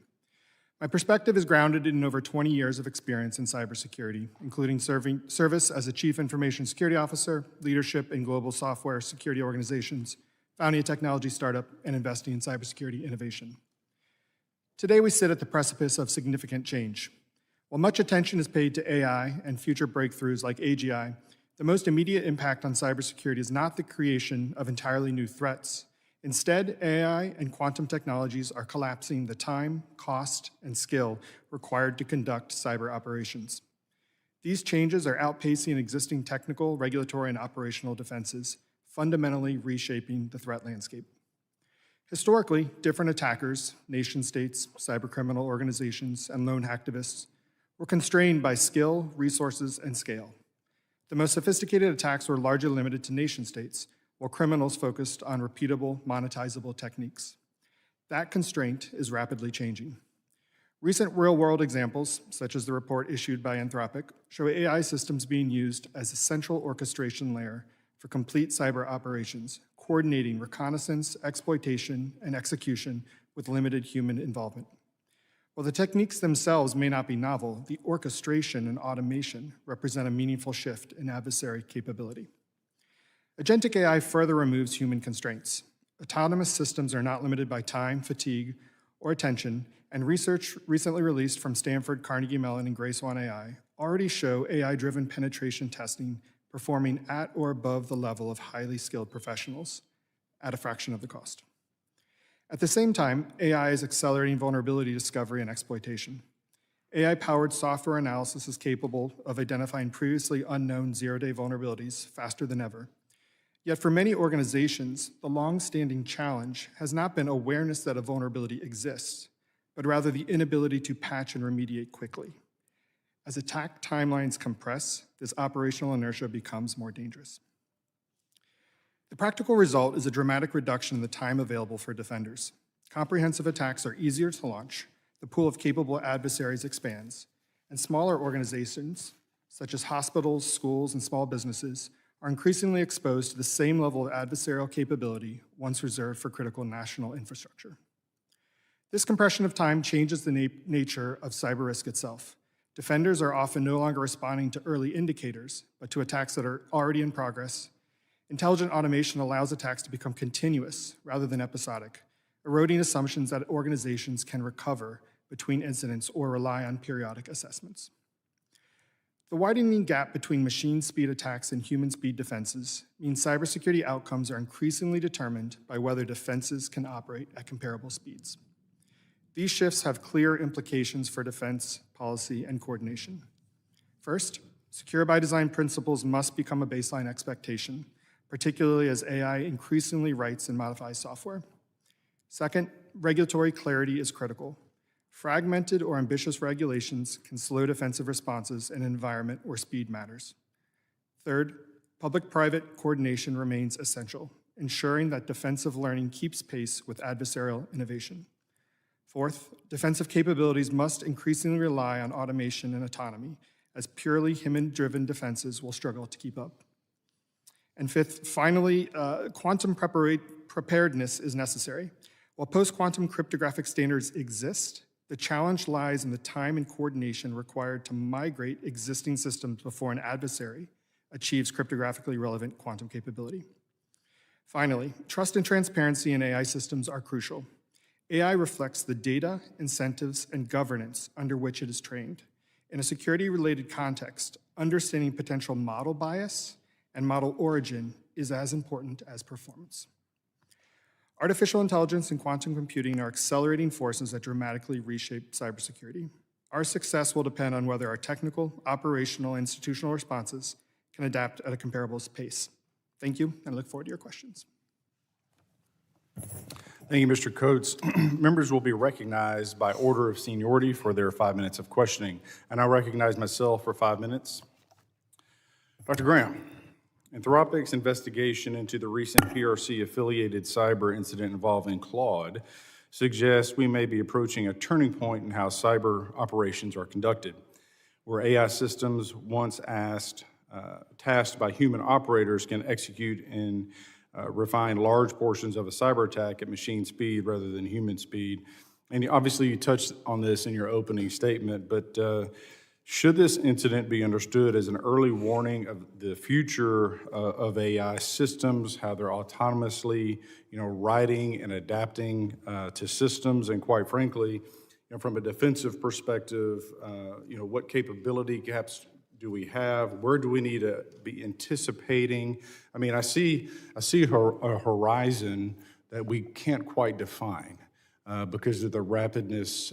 My perspective is grounded in over 20 years of experience in cybersecurity, including service as a Chief Information Security Officer, leadership in global software security organizations, founding a technology startup, and investing in cybersecurity innovation. Today, we sit at the precipice of significant change. While much attention is paid to AI and future breakthroughs like AGI, the most immediate impact on cybersecurity is not the creation of entirely new threats. Instead, AI and quantum technologies are collapsing the time, cost, and skill required to conduct cyber operations. These changes are outpacing existing technical, regulatory, and operational defenses, fundamentally reshaping the threat landscape. Historically, different attackers, nation-states, cybercriminal organizations, and lone hacktivists were constrained by skill, resources, and scale. The most sophisticated attacks were largely limited to nation-states, while criminals focused on repeatable, monetizable techniques. That constraint is rapidly changing. Recent real-world examples, such as the report issued by Anthropic, show AI systems being used as a central orchestration layer for complete cyber operations, coordinating reconnaissance, exploitation, and execution with limited human involvement. While the techniques themselves may not be novel, the orchestration and automation represent a meaningful shift in adversary capability. Agentic AI further removes human constraints. Autonomous systems are not limited by time, fatigue, or attention, and research recently released from Stanford, Carnegie Mellon, and Grace One AI already show AI-driven penetration testing performing at or above the level of highly skilled professionals at a fraction of the cost. At the same time, AI is accelerating vulnerability discovery and exploitation. AI-powered software analysis is capable of identifying previously unknown zero-day vulnerabilities faster than ever. Yet for many organizations, the long-standing challenge has not been awareness that a vulnerability exists, but rather the inability to patch and remediate quickly. As attack timelines compress, this operational inertia becomes more dangerous. The practical result is a dramatic reduction in the time available for defenders. Comprehensive attacks are easier to launch, the pool of capable adversaries expands, and smaller organizations, such as hospitals, schools, and small businesses, are increasingly exposed to the same level of adversarial capability once reserved for critical national infrastructure. This compression of time changes the nature of cyber risk itself. Defenders are often no longer responding to early indicators, but to attacks that are already in progress. Intelligent automation allows attacks to become continuous rather than episodic, eroding assumptions that organizations can recover between incidents or rely on periodic assessments. The widening gap between machine speed attacks and human speed defenses means cybersecurity outcomes are increasingly determined by whether defenses can operate at comparable speeds. These shifts have clear implications for defense, policy, and coordination. First, secure by design principles must become a baseline expectation, particularly as AI increasingly writes and modifies software. Second, regulatory clarity is critical. Fragmented or ambitious regulations can slow defensive responses in an environment where speed matters. Third, public-private coordination remains essential, ensuring that defensive learning keeps pace with adversarial innovation. Fourth, defensive capabilities must increasingly rely on automation and autonomy, as purely human-driven defenses will struggle to keep up. And fifth, finally, quantum preparedness is necessary. While post-quantum cryptographic standards exist, the challenge lies in the time and coordination required to migrate existing systems before an adversary achieves cryptographically relevant quantum capability. Finally, trust and transparency in AI systems are crucial. AI reflects the data, incentives, and governance under which it is trained. In a security-related context, understanding potential model bias and model origin is as important as performance. Artificial intelligence and quantum computing are accelerating forces that dramatically reshape cybersecurity. Our success will depend on whether our technical, operational, and institutional responses can adapt at a comparable pace. Thank you, and I look forward to your questions. Thank you, Mr. Coates. Members will be recognized by order of seniority for their 5 minutes of questioning. And I recognize myself for 5 minutes. Dr. Graham, Anthropic's investigation into the recent PRC-affiliated cyber incident involving Claude suggests we may be approaching a turning point in how cyber operations are conducted, where AI systems once tasked by human operators can execute and refine large portions of a cyber attack at machine speed rather than human speed. And obviously you touched on this in your opening statement, but should this incident be understood as an early warning of the future of AI systems, how they're autonomously, writing and adapting to systems, and quite frankly, from a defensive perspective, what capability gaps do we have? Where do we need to be anticipating? I mean, I see a horizon that we can't quite define because of the rapidness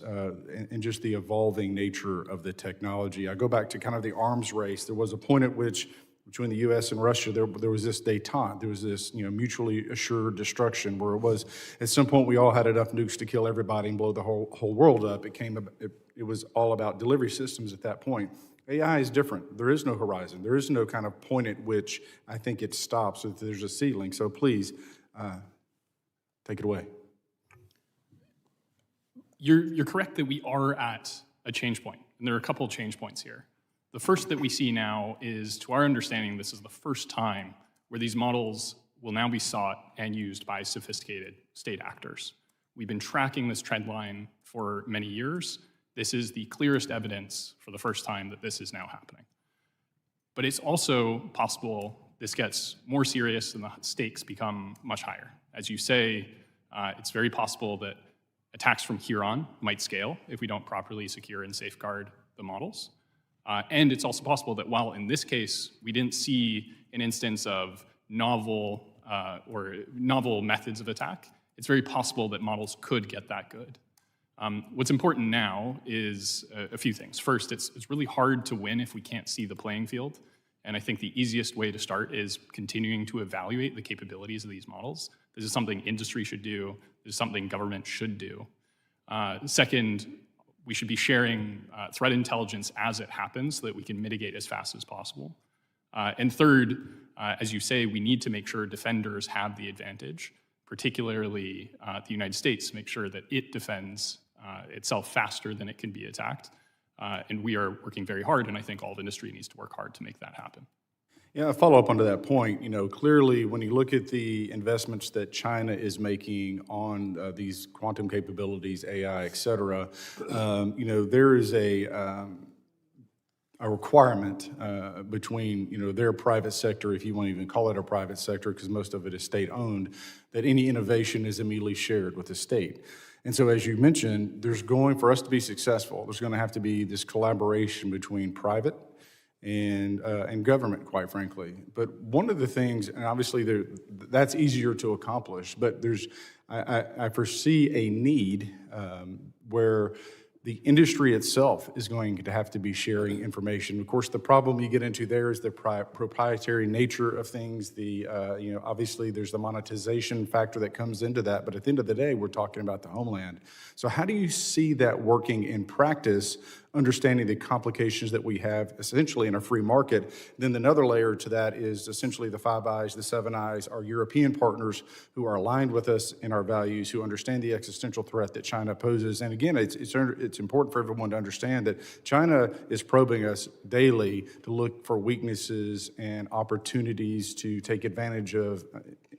and just the evolving nature of the technology. I go back to kind of the arms race. There was a point at which, between the U.S. and Russia, there was this détente. There was this, mutually assured destruction, where it was at some point we all had enough nukes to kill everybody and blow the whole world up. It was all about delivery systems at that point. AI is different. There is no horizon. There is no kind of point at which I think it stops if there's a ceiling. So please, take it away. You're correct that we are at a change point, and there are a couple of change points here. The first that we see now is, to our understanding, this is the first time where these models will now be sought and used by sophisticated state actors. We've been tracking this trend line for many years. This is the clearest evidence for the first time that this is now happening. But it's also possible this gets more serious and the stakes become much higher. As you say, it's very possible that attacks from here on might scale if we don't properly secure and safeguard the models. And it's also possible that while in this case we didn't see an instance of novel methods of attack, it's very possible that models could get that good. What's important now is a few things. First, it's really hard to win if we can't see the playing field. And I think the easiest way to start is continuing to evaluate the capabilities of these models. This is something industry should do. This is something government should do. Second, we should be sharing threat intelligence as it happens so that we can mitigate as fast as possible. And third, as you say, we need to make sure defenders have the advantage, particularly the United States, to make sure that it defends itself faster than it can be attacked. And we are working very hard, and I think all of industry needs to work hard to make that happen. Yeah, a follow-up onto that point, clearly when you look at the investments that China is making on these quantum capabilities, AI, et cetera, there is a requirement between, their private sector, if you want to even call it a private sector, because most of it is state-owned, that any innovation is immediately shared with the state. And so, as you mentioned, for us to be successful, there's going to have to be this collaboration between private and government, quite frankly. But one of the things, and obviously that's easier to accomplish, but I foresee a need where the industry itself is going to have to be sharing information. Of course, the problem you get into there is the proprietary nature of things. Obviously there's the monetization factor that comes into that, but at the end of the day, we're talking about the homeland. So how do you see that working in practice, understanding the complications that we have essentially in a free market? Then another layer to that is essentially the Five Eyes, the Seven Eyes, our European partners who are aligned with us in our values, who understand the existential threat that China poses. And again, it's important for everyone to understand that China is probing us daily to look for weaknesses and opportunities to take advantage of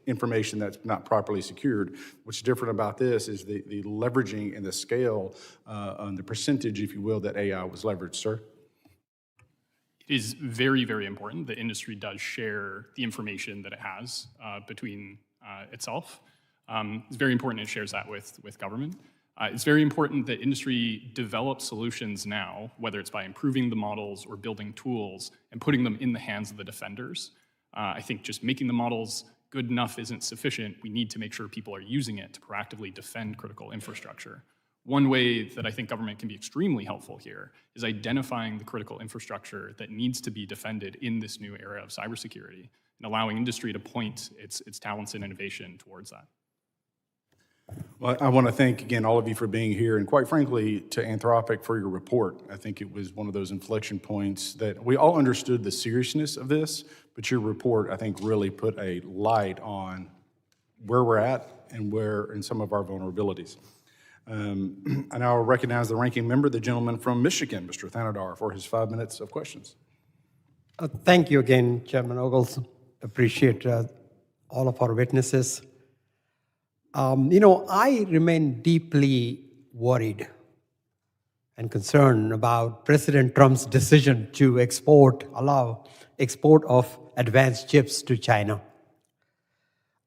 information that's not properly secured. What's different about this is the leveraging and the scale and the percentage, if you will, that AI was leveraged, sir. It is very, very important that industry does share the information that it has between itself. It's very important it shares that with government. It's very important that industry develops solutions now, whether it's by improving the models or building tools and putting them in the hands of the defenders. I think just making the models good enough isn't sufficient. We need to make sure people are using it to proactively defend critical infrastructure. One way that I think government can be extremely helpful here is identifying the critical infrastructure that needs to be defended in this new era of cybersecurity and allowing industry to point its talents and innovation towards that. Well, I want to thank, again, all of you for being here, and quite frankly, to Anthropic for your report. I think it was one of those inflection points that we all understood the seriousness of this, but your report, I think, really put a light on where we're at and some of our vulnerabilities. I now recognize the ranking member, the gentleman from Michigan, Mr. Thanadar, for his 5 minutes of questions. Thank you again, Chairman Ogles. Appreciate all of our witnesses. I remain deeply worried and concerned about President Trump's decision to allow export of advanced chips to China.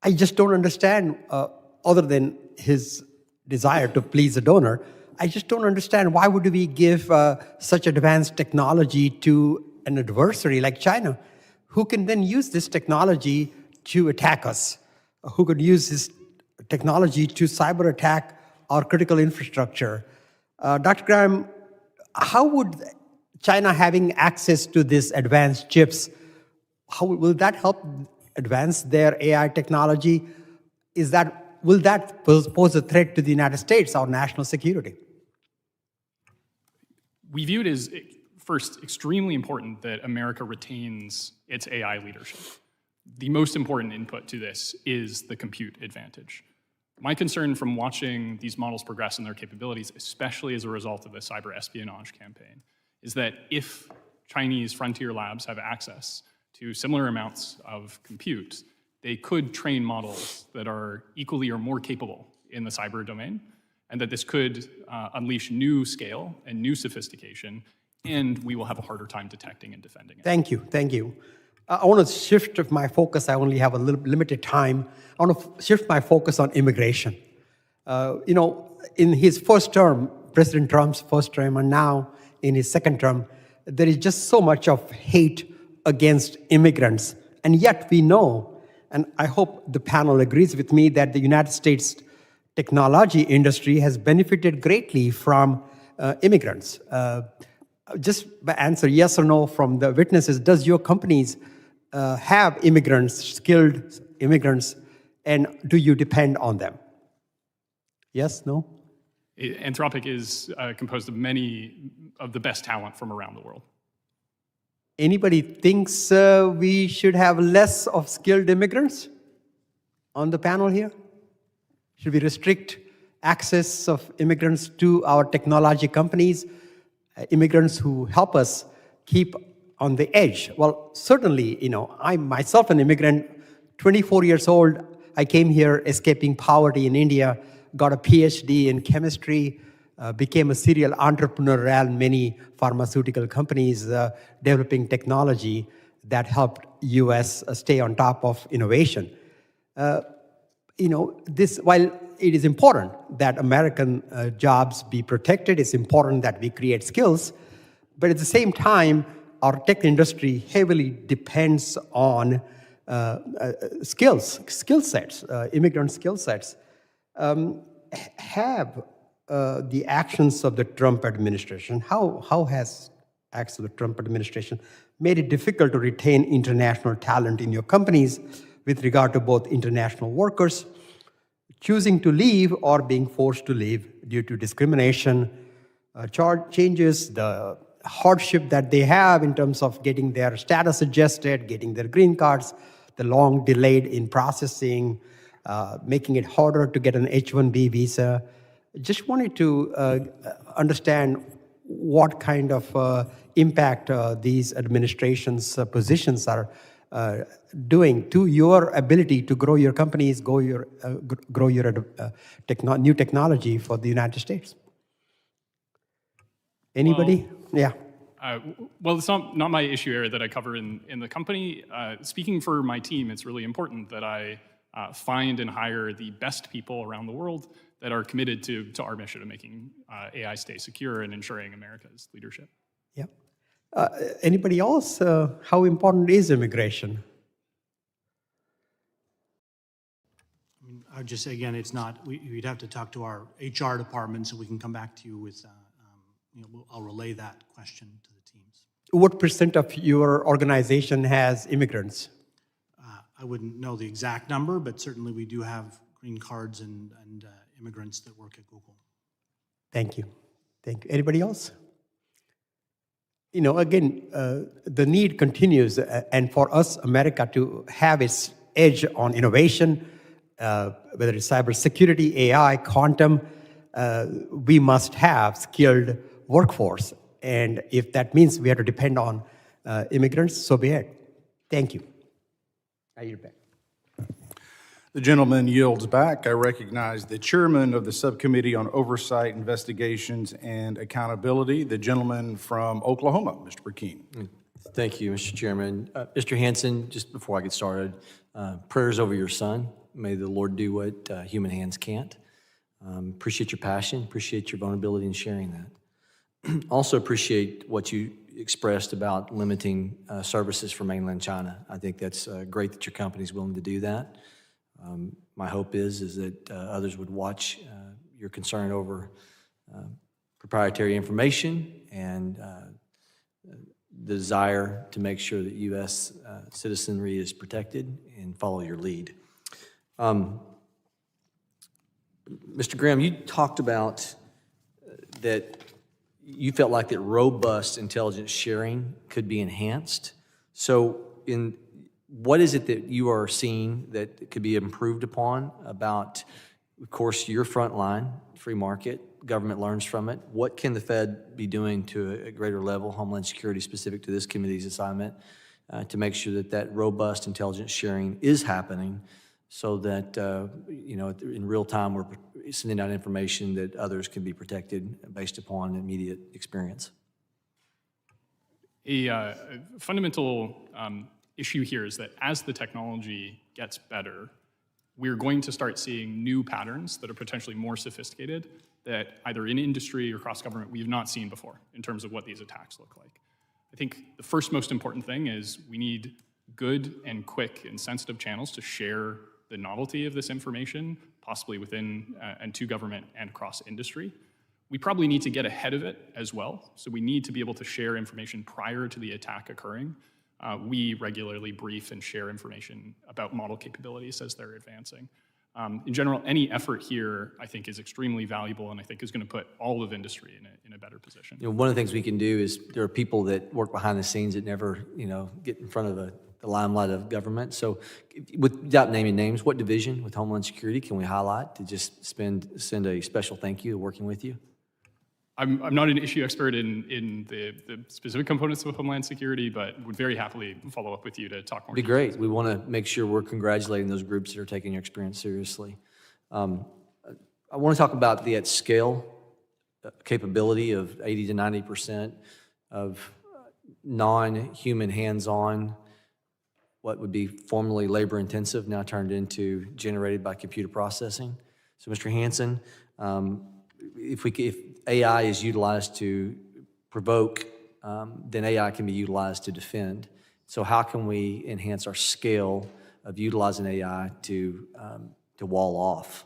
I just don't understand, other than his desire to please a donor, I just don't understand why would we give such advanced technology to an adversary like China, who can then use this technology to attack us, who could use this technology to cyber attack our critical infrastructure. Dr. Graham, how would China having access to these advanced chips, how will that help advance their AI technology? Will that pose a threat to the United States, our national security? We view it as, first, extremely important that America retains its AI leadership. The most important input to this is the compute advantage. My concern from watching these models progress in their capabilities, especially as a result of the cyber espionage campaign, is that if Chinese frontier labs have access to similar amounts of compute, they could train models that are equally or more capable in the cyber domain, and that this could unleash new scale and new sophistication, and we will have a harder time detecting and defending it. Thank you. I want to shift my focus. I only have a little limited time. I want to shift my focus on immigration. In his first term, President Trump's first term, and now in his second term, there is just so much of hate against immigrants. And yet we know, and I hope the panel agrees with me, that the United States technology industry has benefited greatly from immigrants. Just answer yes or no from the witnesses. Does your companies have immigrants, skilled immigrants, and do you depend on them? Yes, no? Anthropic is composed of many of the best talent from around the world. Anybody thinks we should have less of skilled immigrants on the panel here? Should we restrict access of immigrants to our technology companies, immigrants who help us keep on the edge? Well, certainly, I'm myself an immigrant, 24 years old. I came here escaping poverty in India, got a PhD in chemistry, became a serial entrepreneur, ran many pharmaceutical companies, developing technology that helped U.S. stay on top of innovation. While it is important that American jobs be protected, it's important that we create skills, but at the same time, our tech industry heavily depends on skill sets, immigrant skill sets. Have the actions of the Trump administration, how has acts of the Trump administration made it difficult to retain international talent in your companies with regard to both international workers choosing to leave or being forced to leave due to discrimination, changes, the hardship that they have in terms of getting their status adjusted, getting their green cards, the long delayed in processing, making it harder to get an H-1B visa. Just wanted to understand what kind of impact these administrations' positions are doing to your ability to grow your companies, grow your new technology for the United States? Anybody? Yeah. Well, it's not my issue area that I cover in the company. Speaking for my team, it's really important that I find and hire the best people around the world that are committed to our mission of making AI stay secure and ensuring America's leadership. Yeah. Anybody else? How important is immigration? I would just say, again, it's not, we'd have to talk to our HR department so we can come back to you with, I'll relay that question to the teams. What % of your organization has immigrants? I wouldn't know the exact number, but certainly we do have green cards and immigrants that work at Google. Thank you. Thank you. Anybody else? Again, the need continues, and for us, America, to have its edge on innovation, whether it's cybersecurity, AI, quantum, we must have skilled workforce. And if that means we have to depend on immigrants, so be it. Thank you. I yield back. The gentleman yields back. I recognize the chairman of the Subcommittee on Oversight, Investigations, and Accountability, the gentleman from Oklahoma, Mr. Burkeen. Thank you, Mr. Chairman. Mr. Hansen, just before I get started, prayers over your son. May the Lord do what human hands can't. Appreciate your passion, appreciate your vulnerability in sharing that. Also appreciate what you expressed about limiting services for mainland China. I think that's great that your company is willing to do that. My hope is that others would watch your concern over proprietary information and the desire to make sure that U.S. citizenry is protected and follow your lead. Mr. Graham, you talked about that you felt like that robust intelligence sharing could be enhanced. So what is it that you are seeing that could be improved upon about, of course, your front line, free market, government learns from it? What can the Fed be doing to a greater level, Homeland Security specific to this committee's assignment, to make sure that that robust intelligence sharing is happening so that, in real time we're sending out information that others can be protected based upon immediate experience? A fundamental issue here is that as the technology gets better, we're going to start seeing new patterns that are potentially more sophisticated that either in industry or across government we have not seen before in terms of what these attacks look like. I think the first most important thing is we need good and quick and sensitive channels to share the novelty of this information, possibly within and to government and across industry. We probably need to get ahead of it as well. So we need to be able to share information prior to the attack occurring. We regularly brief and share information about model capabilities as they're advancing. In general, any effort here, I think, is extremely valuable and I think is going to put all of industry in a better position. One of the things we can do is there are people that work behind the scenes that never, get in front of the limelight of government. So without naming names, what division with Homeland Security can we highlight to just send a special thank you to working with you? I'm not an issue expert in the specific components of Homeland Security, but would very happily follow up with you to talk more. Be great. We want to make sure we're congratulating those groups that are taking your experience seriously. I want to talk about the at-scale capability of 80 to 90% of non-human hands-on, what would be formerly labor-intensive, now turned into generated by computer processing. So, Mr. Hansen, if AI is utilized to provoke, then AI can be utilized to defend. So how can we enhance our scale of utilizing AI to wall off?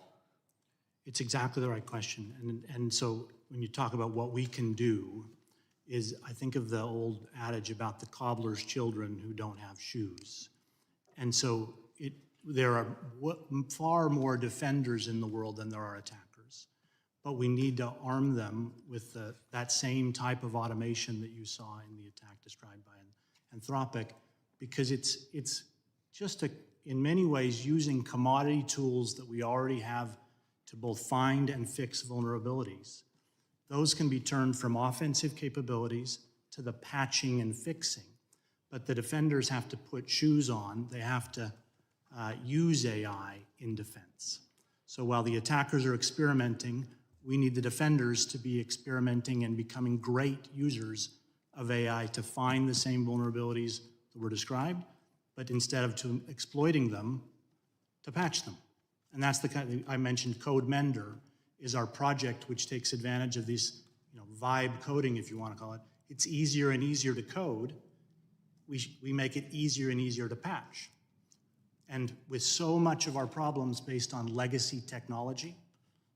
It's exactly the right question. And so when you talk about what we can do, I think of the old adage about the cobbler's children who don't have shoes. And so there are far more defenders in the world than there are attackers. But we need to arm them with that same type of automation that you saw in the attack described by Anthropic, because it's just in many ways using commodity tools that we already have to both find and fix vulnerabilities. Those can be turned from offensive capabilities to the patching and fixing. but the defenders have to put shoes on. They have to use AI in defense. So while the attackers are experimenting, we need the defenders to be experimenting and becoming great users of AI to find the same vulnerabilities that were described, but instead of exploiting them, to patch them. And that's the kind of, I mentioned Code Mender is our project which takes advantage of these, vibe coding, if you want to call it. It's easier and easier to code. We make it easier and easier to patch. And with so much of our problems based on legacy technology,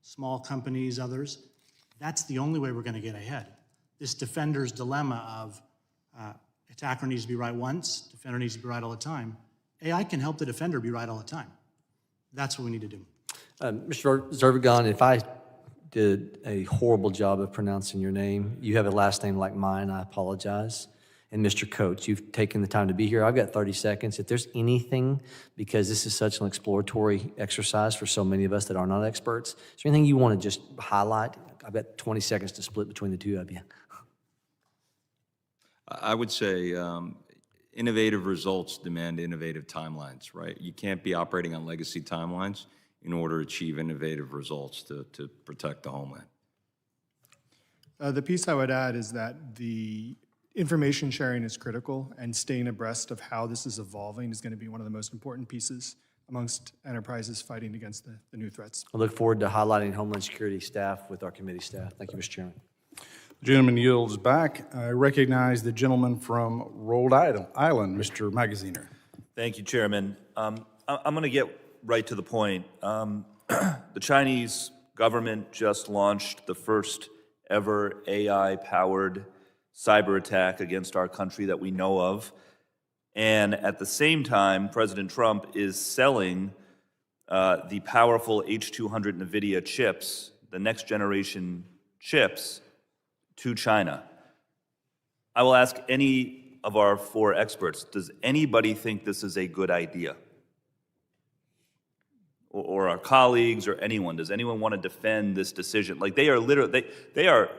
small companies, others, that's the only way we're going to get ahead. This defender's dilemma of attacker needs to be right once, defender needs to be right all the time. AI can help the defender be right all the time. That's what we need to do. Mr. Zervigon, if I did a horrible job of pronouncing your name, you have a last name like mine, I apologize. And Mr. Coates, you've taken the time to be here. I've got 30 seconds. If there's anything, because this is such an exploratory exercise for so many of us that are not experts, is there anything you want to just highlight? I've got 20 seconds to split between the two of you. I would say innovative results demand innovative timelines, right? You can't be operating on legacy timelines in order to achieve innovative results to protect the homeland. The piece I would add is that the information sharing is critical, and staying abreast of how this is evolving is going to be one of the most important pieces amongst enterprises fighting against the new threats. I look forward to highlighting Homeland Security staff with our committee staff. Thank you, Mr. Chairman. The gentleman yields back. I recognize the gentleman from Rhode Island, Mr. Magaziner. Thank you, Chairman. I'm going to get right to the point. The Chinese government just launched the first ever AI-powered cyber attack against our country that we know of. And at the same time, President Trump is selling the powerful H200 NVIDIA chips, the next generation chips, to China. I will ask any of our four experts, does anybody think this is a good idea? Or our colleagues or anyone, does anyone want to defend this decision? Like they are literally, they are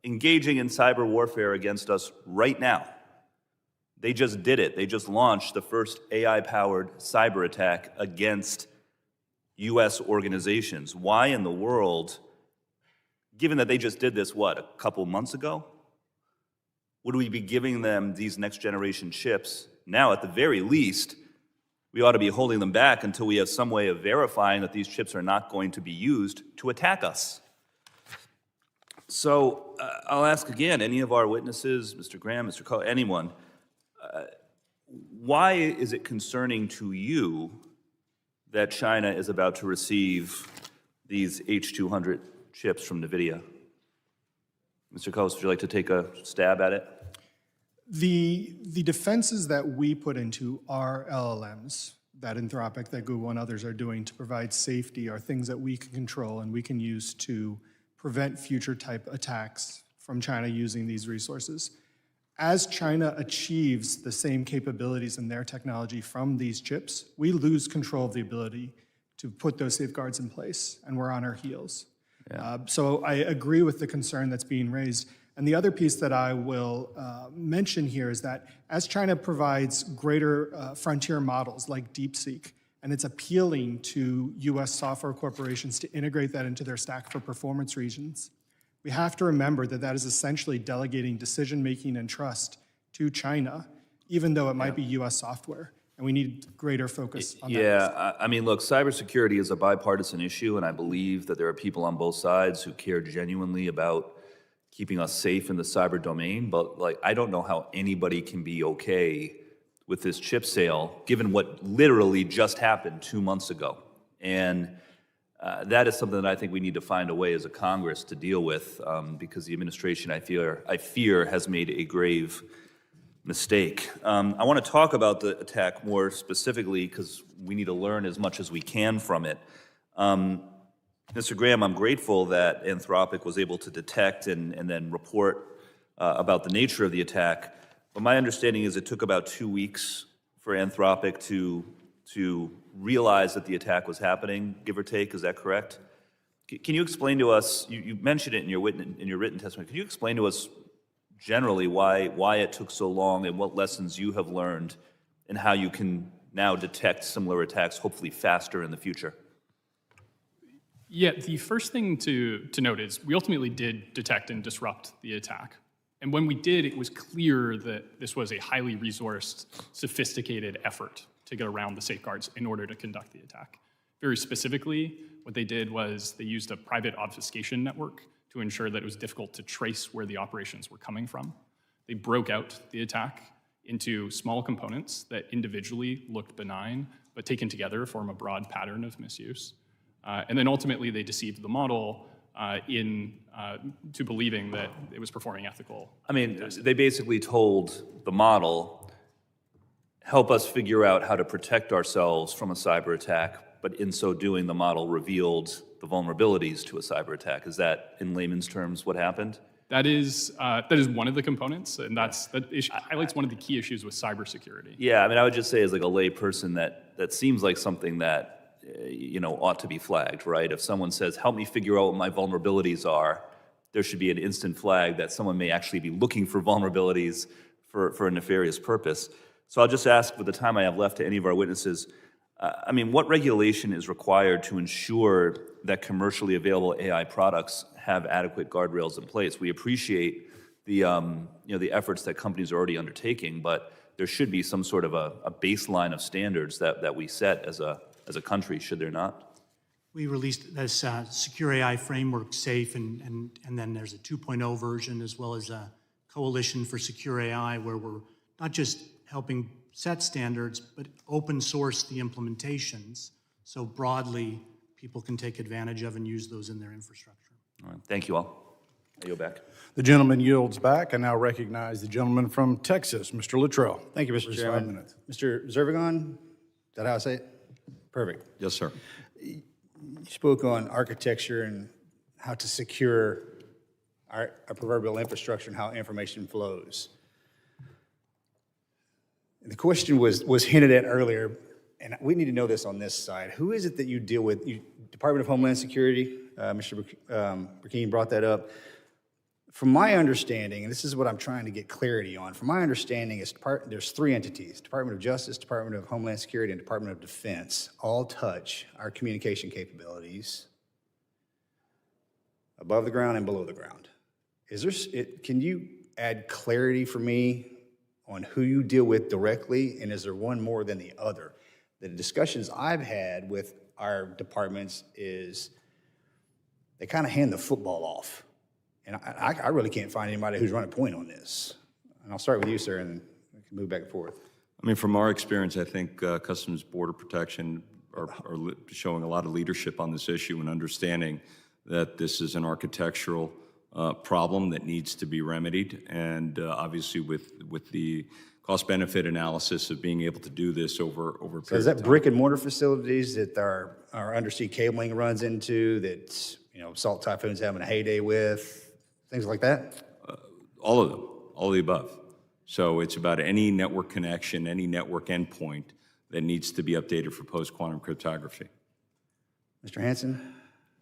engaging in cyber warfare against us right now. They just did it. They just launched the first AI-powered cyber attack against U.S. organizations. Why in the world, given that they just did this, a couple months ago? Would we be giving them these next-generation chips? Now, at the very least, we ought to be holding them back until we have some way of verifying that these chips are not going to be used to attack us. So I'll ask again, any of our witnesses, Mr. Graham, Mr. Coe, anyone, why is it concerning to you that China is about to receive these H200 chips from NVIDIA? Mr. Coase, would you like to take a stab at it? The defenses that we put into our LLMs, that Anthropic, that Google and others are doing to provide safety, are things that we can control and we can use to prevent future type attacks from China using these resources. As China achieves the same capabilities in their technology from these chips, we lose control of the ability to put those safeguards in place, and we're on our heels. Yeah. So I agree with the concern that's being raised. And the other piece that I will mention here is that as China provides greater frontier models like DeepSeek, and it's appealing to US software corporations to integrate that into their stack for performance regions, we have to remember that that is essentially delegating decision-making and trust to China, even though it might be US software. And we need greater focus on that. Yeah, I mean, look, cybersecurity is a bipartisan issue, and I believe that there are people on both sides who care genuinely about keeping us safe in the cyber domain, but I don't know how anybody can be okay with this chip sale, given what literally just happened 2 months ago. And that is something that I think we need to find a way as a Congress to deal with, because the administration, I fear, has made a grave mistake. I want to talk about the attack more specifically because we need to learn as much as we can from it. Mr. Graham, I'm grateful that Anthropic was able to detect and then report about the nature of the attack. But my understanding is it took about 2 weeks for Anthropic to realize that the attack was happening, give or take. Is that correct? Can you explain to us, you mentioned it in your written testimony, can you explain to us generally why it took so long and what lessons you have learned and how you can now detect similar attacks hopefully faster in the future. Yeah, the first thing to note is we ultimately did detect and disrupt the attack. And when we did, it was clear that this was a highly resourced, sophisticated effort to get around the safeguards in order to conduct the attack. Very specifically, what they did was they used a private obfuscation network to ensure that it was difficult to trace where the operations were coming from. They broke out the attack into small components that individually looked benign, but taken together form a broad pattern of misuse. And then ultimately, they deceived the model to believing that it was performing ethical. I mean, they basically told the model, help us figure out how to protect ourselves from a cyber attack, but in so doing, the model revealed the vulnerabilities to a cyber attack. Is that, in layman's terms, what happened? That is one of the components, and that highlights one of the key issues with cybersecurity. Yeah, I mean, I would just say as like a lay person that seems like something that ought to be flagged, right? If someone says, help me figure out what my vulnerabilities are, there should be an instant flag that someone may actually be looking for vulnerabilities for a nefarious purpose. So I'll just ask, with the time I have left, to any of our witnesses, I mean, what regulation is required to ensure that commercially available AI products have adequate guardrails in place? We appreciate the efforts that companies are already undertaking, but there should be some sort of a baseline of standards that we set as a country, should there not? We released this Secure AI Framework SAFE, and then there's a 2.0 version, as well as a Coalition for Secure AI, where we're not just helping set standards, but open source the implementations, so broadly people can take advantage of and use those in their infrastructure. All right, thank you all. I yield back. The gentleman yields back. I now recognize the gentleman from Texas, Mr. Luttrell. Thank you, Mr. For his Chairman. 5 minutes. Mr. Zervigon, is that how I say it? Perfect. Yes, sir. You spoke on architecture and how to secure our proverbial infrastructure and how information flows. The question was hinted at earlier, and we need to know this on this side. Who is it that you deal with? Department of Homeland Security, Mr. Burkeen brought that up. From my understanding, and this is what I'm trying to get clarity on, from my understanding, there's three entities: Department of Justice, Department of Homeland Security, and Department of Defense, all touch our communication capabilities above the ground and below the ground. Can you add clarity for me on who you deal with directly, and is there one more than the other? The discussions I've had with our departments is they kind of hand the football off. And I really can't find anybody who's running point on this. And I'll start with you, sir, and then we can move back and forth. I mean, from our experience, I think Customs Border Protection are showing a lot of leadership on this issue and understanding that this is an architectural problem that needs to be remedied. And obviously with the cost-benefit analysis of being able to do this over a period of time. Is that brick and mortar facilities that our undersea cabling runs into, that Salt Typhoon's having a heyday with, things like that? All of them, all of the above. So it's about any network connection, any network endpoint that needs to be updated for post-quantum cryptography. Mr. Hansen?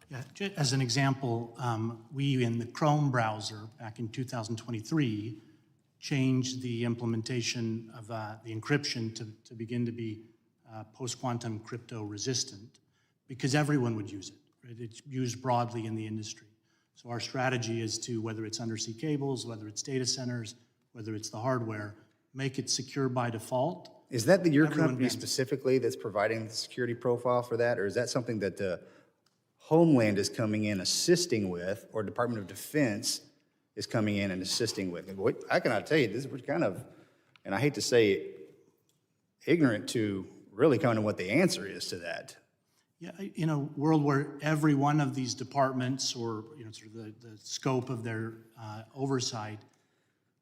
Yeah, as an example, we in the Chrome browser back in 2023 changed the implementation of the encryption to begin to be post-quantum crypto resistant, because everyone would use it. Right? It's used broadly in the industry. So our strategy is to, whether it's undersea cables, whether it's data centers, whether it's the hardware, make it secure by default. Is that your Everyone company benefits. specifically that's providing the security profile for that, or is that something that the Homeland is coming in assisting with, or Department of Defense is coming in and assisting with? And I cannot tell you, this is kind of, and I hate to say it, ignorant to really kind of what the answer is to that. Yeah, in a world where every one of these departments, or sort of the scope of their oversight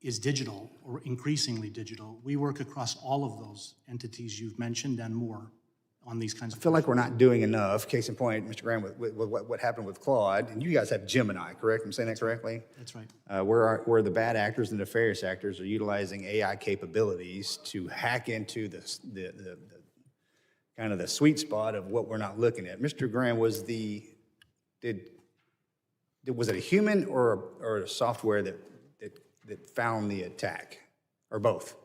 is digital, or increasingly digital, we work across all of those entities you've mentioned and more on these kinds of. I feel like we're not doing enough. Case in point, Mr. Graham, with what happened with Claude, and you guys have Gemini, correct? I'm saying that correctly? That's right. Where the bad actors and nefarious actors are utilizing AI capabilities to hack into the kind of the sweet spot of what we're not looking at. Mr. Graham, was it a human or a software that that found the attack, or both?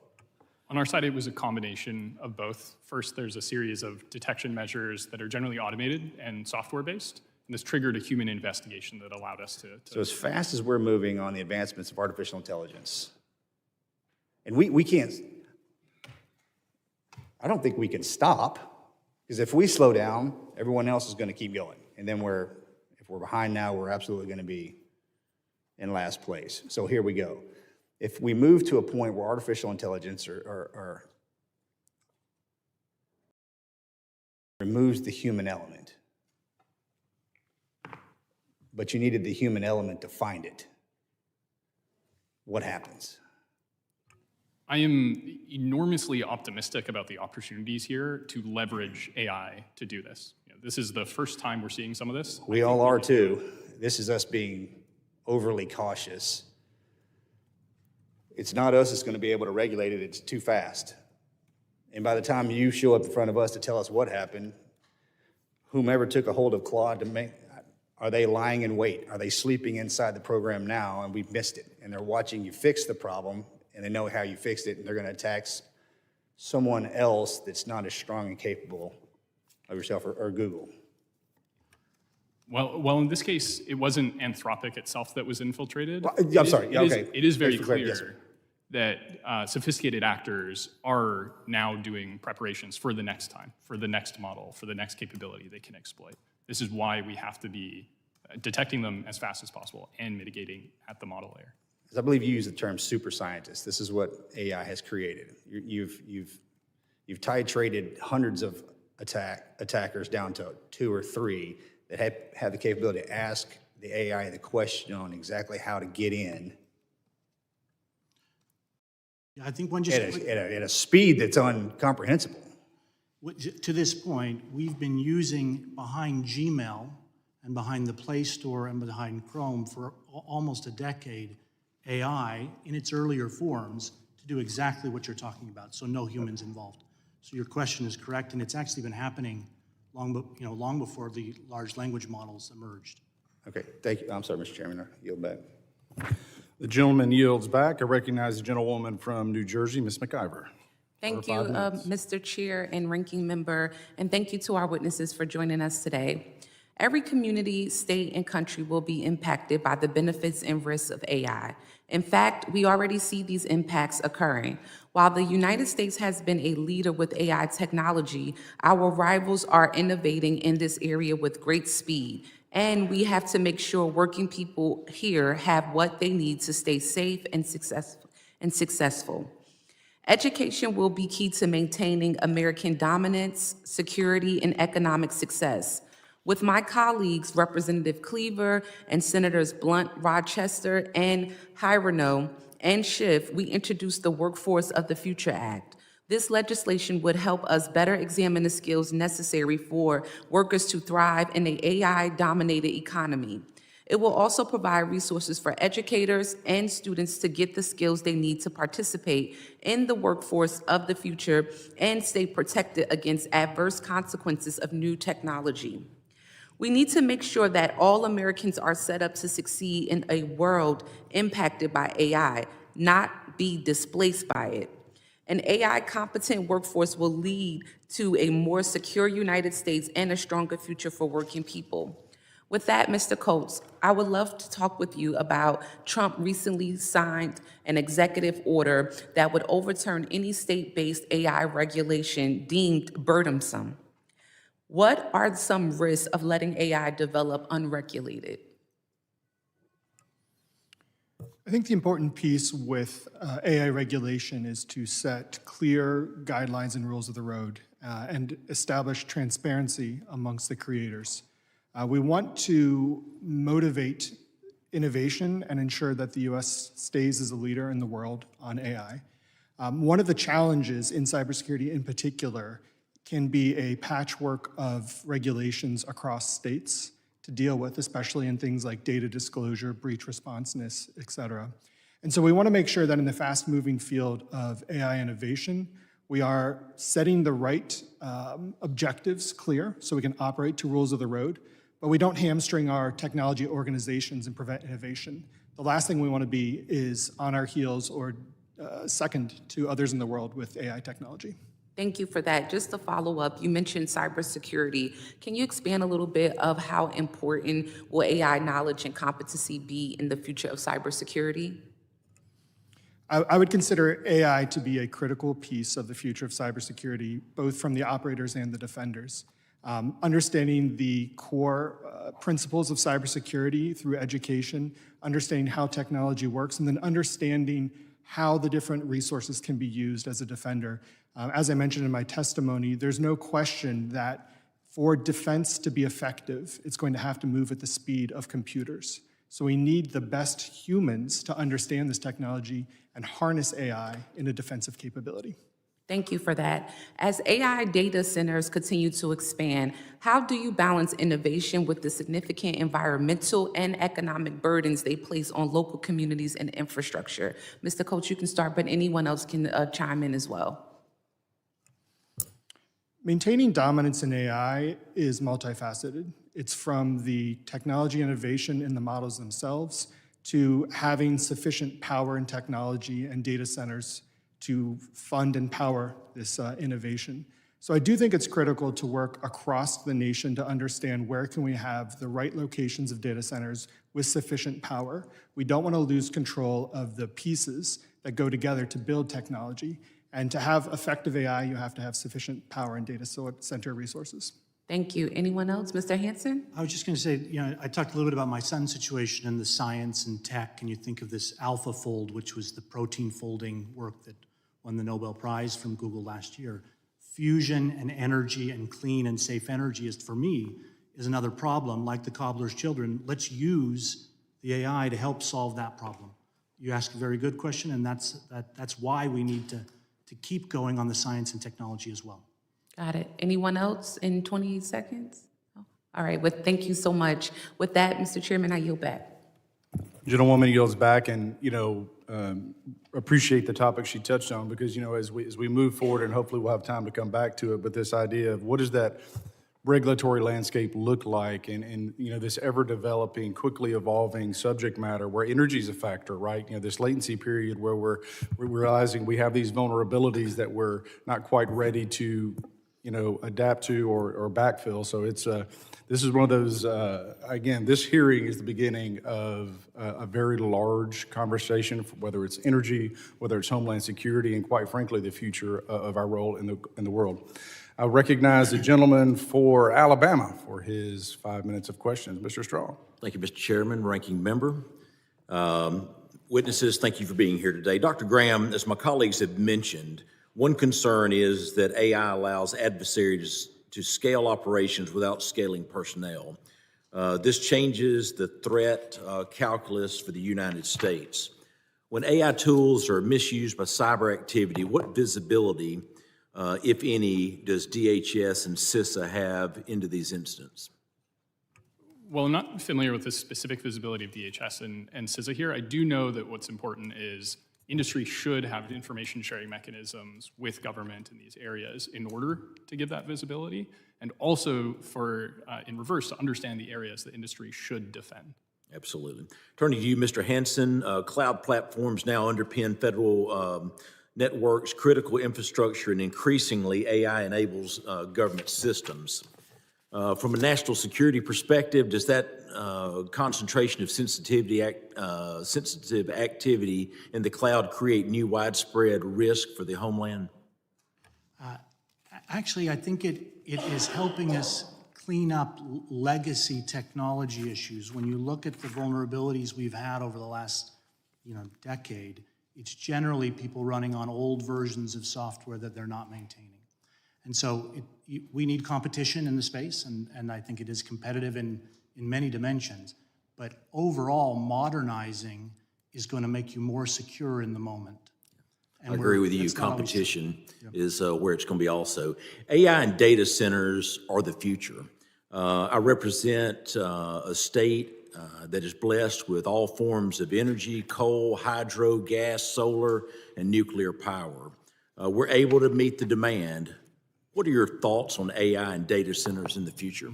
On our side, it was a combination of both. First, there's a series of detection measures that are generally automated and software-based. And this triggered a human investigation that allowed us to So as fast as we're moving on the advancements of artificial intelligence, and we can't, I don't think we can stop, because if we slow down, everyone else is going to keep going. And then if we're behind now, we're absolutely going to be in last place. So here we go. If we move to a point where artificial intelligence removes the human element, but you needed the human element to find it, what happens? I am enormously optimistic about the opportunities here to leverage AI to do this. This is the first time we're seeing some of this. We all are too. This is us being overly cautious. It's not us that's going to be able to regulate it. It's too fast. And by the time you show up in front of us to tell us what happened, whomever took a hold of Claude to make, are they lying in wait? Are they sleeping inside the program now and we've missed it? And they're watching you fix the problem and they know how you fixed it and they're going to attack someone else that's not as strong and capable of yourself or Google. Well, in this case, it wasn't Anthropic itself that was infiltrated. Well, I'm sorry. Yeah, okay. It is very Thanks for clarity. Yes, clear sir. that sophisticated actors are now doing preparations for the next time, for the next model, for the next capability they can exploit. This is why we have to be detecting them as fast as possible and mitigating at the model layer. I believe you use the term super scientist. This is what AI has created. You've titrated hundreds of attackers down to 2 or 3 that have the capability to ask the AI the question on exactly how to get in Yeah, I think one just at a speed that's incomprehensible. To this point, we've been using behind Gmail and behind the Play Store and behind Chrome for almost a decade AI in its earlier forms to do exactly what you're talking about, so no humans involved. So your question is correct, and it's actually been happening long before the large language models emerged. Okay, thank you. I'm sorry, Mr. Chairman, I yield back. The gentleman yields back. I recognize the gentlewoman from New Jersey, Ms. McIver. Thank you, Mr. Chair and Ranking Member, and thank you to our witnesses for joining us today. Every community, state, and country will be impacted by the benefits and risks of AI. In fact, we already see these impacts occurring. While the United States has been a leader with AI technology, our rivals are innovating in this area with great speed, and we have to make sure working people here have what they need to stay safe and successful. Education will be key to maintaining American dominance, security, and economic success. With my colleagues, Representative Cleaver and Senators Blunt, Rochester, and Hirano, and Schiff, we introduced the Workforce of the Future Act. This legislation would help us better examine the skills necessary for workers to thrive in an AI-dominated economy. It will also provide resources for educators and students to get the skills they need to participate in the workforce of the future and stay protected against adverse consequences of new technology. We need to make sure that all Americans are set up to succeed in a world impacted by AI, not be displaced by it. An AI-competent workforce will lead to a more secure United States and a stronger future for working people. With that, Mr. Coates, I would love to talk with you about Trump recently signed an executive order that would overturn any state-based AI regulation deemed burdensome. What are some risks of letting AI develop unregulated? I think the important piece with AI regulation is to set clear guidelines and rules of the road and establish transparency amongst the creators. We want to motivate innovation and ensure that the U.S. stays as a leader in the world on AI. One of the challenges in cybersecurity in particular can be a patchwork of regulations across states to deal with, especially in things like data disclosure, breach responsiveness, et cetera. And so we want to make sure that in the fast-moving field of AI innovation, we are setting the right objectives clear so we can operate to rules of the road, but we don't hamstring our technology organizations and prevent innovation. The last thing we want to be is on our heels or second to others in the world with AI technology. Thank you for that. Just to follow up, you mentioned cybersecurity. Can you expand a little bit of how important will AI knowledge and competency be in the future of cybersecurity? I would consider AI to be a critical piece of the future of cybersecurity, both from the operators and the defenders. Understanding the core principles of cybersecurity through education, understanding how technology works, and then understanding how the different resources can be used as a defender. As I mentioned in my testimony, there's no question that for defense to be effective, it's going to have to move at the speed of computers. So we need the best humans to understand this technology and harness AI in a defensive capability. Thank you for that. As AI data centers continue to expand, how do you balance innovation with the significant environmental and economic burdens they place on local communities and infrastructure? Mr. Coach, you can start, but anyone else can chime in as well. Maintaining dominance in AI is multifaceted. It's from the technology innovation in the models themselves to having sufficient power and technology and data centers to fund and power this innovation. So I do think it's critical to work across the nation to understand where can we have the right locations of data centers with sufficient power. We don't want to lose control of the pieces that go together to build technology. And to have effective AI, you have to have sufficient power and data center resources. Thank you. Anyone else? Mr. Hanson? I was just going to say, I talked a little bit about my son's situation in the science and tech, and you think of this AlphaFold, which was the protein folding work that won the Nobel Prize from Google last year. Fusion and energy and clean and safe energy for me, is another problem, like the cobbler's children. Let's use the AI to help solve that problem. You ask a very good question, and that's why we need to keep going on the science and technology as well. Got it. Anyone else in 20 seconds? Oh, all right, well, thank you so much. With that, Mr. Chairman, I yield back. Gentlewoman yields back, and appreciate the topic she touched on, because as we move forward, and hopefully we'll have time to come back to it, but this idea of what does that regulatory landscape look like, and this ever developing, quickly evolving subject matter where energy is a factor, right? This latency period where we're realizing we have these vulnerabilities that we're not quite ready to adapt to or backfill. So this is one of those, again, this hearing is the beginning of a very large conversation, whether it's energy, whether it's homeland security, and quite frankly, the future of our role in the world. I recognize the gentleman for Alabama for his 5 minutes of questions. Mr. Straw. Thank you, Mr. Chairman, Ranking Member. Witnesses, thank you for being here today. Dr. Graham, as my colleagues have mentioned, one concern is that AI allows adversaries to scale operations without scaling personnel. This changes the threat calculus for the United States. When AI tools are misused by cyber activity, what visibility, if any, does DHS and CISA have into these incidents? Well, I'm not familiar with the specific visibility of DHS and CISA here. I do know that what's important is industry should have information sharing mechanisms with government in these areas in order to give that visibility, and also for, in reverse, to understand the areas that industry should defend. Absolutely. Turning to you, Mr. Hanson, cloud platforms now underpin federal networks, critical infrastructure, and increasingly AI enables government systems. From a national security perspective, does that concentration of sensitive activity in the cloud create new widespread risk for the homeland? Actually, I think it is helping us clean up legacy technology issues. When you look at the vulnerabilities we've had over the last decade, it's generally people running on old versions of software that they're not maintaining. And so we need competition in the space, and I think it is competitive in many dimensions. But overall, modernizing is going to make you more secure in the moment. And I agree with you. Competition is where it's going to be also. AI and data centers are the future. I represent a state that is blessed with all forms of energy: coal, hydro, gas, solar, and nuclear power. We're able to meet the demand. What are your thoughts on AI and data centers in the future?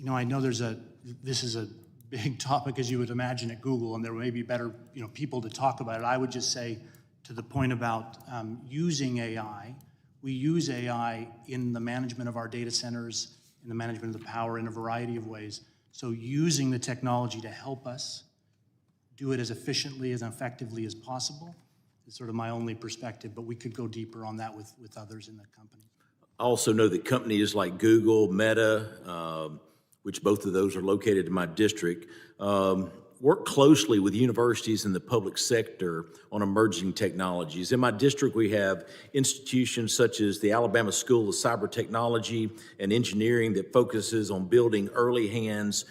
I know this is a big topic, as you would imagine, at Google, and there may be better, people to talk about it. I would just say, to the point about using AI, we use AI in the management of our data centers, in the management of the power in a variety of ways. So using the technology to help us do it as efficiently, as effectively as possible is sort of my only perspective, but we could go deeper on that with others in the company. I also know that companies like Google, Meta, which both of those are located in my district, work closely with universities and the public sector on emerging technologies. In my district, we have institutions such as the Alabama School of Cyber Technology and Engineering that focuses on building early hands-on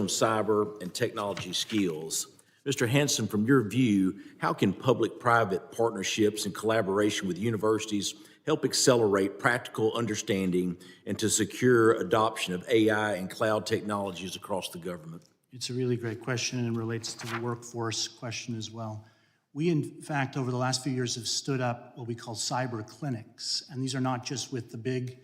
cyber and technology skills. Mr. Hansen, from your view, how can public-private partnerships and collaboration with universities help accelerate practical understanding and to secure adoption of AI and cloud technologies across the government? It's a really great question and relates to the workforce question as well. We, in fact, over the last few years have stood up what we call cyber clinics, and these are not just with the big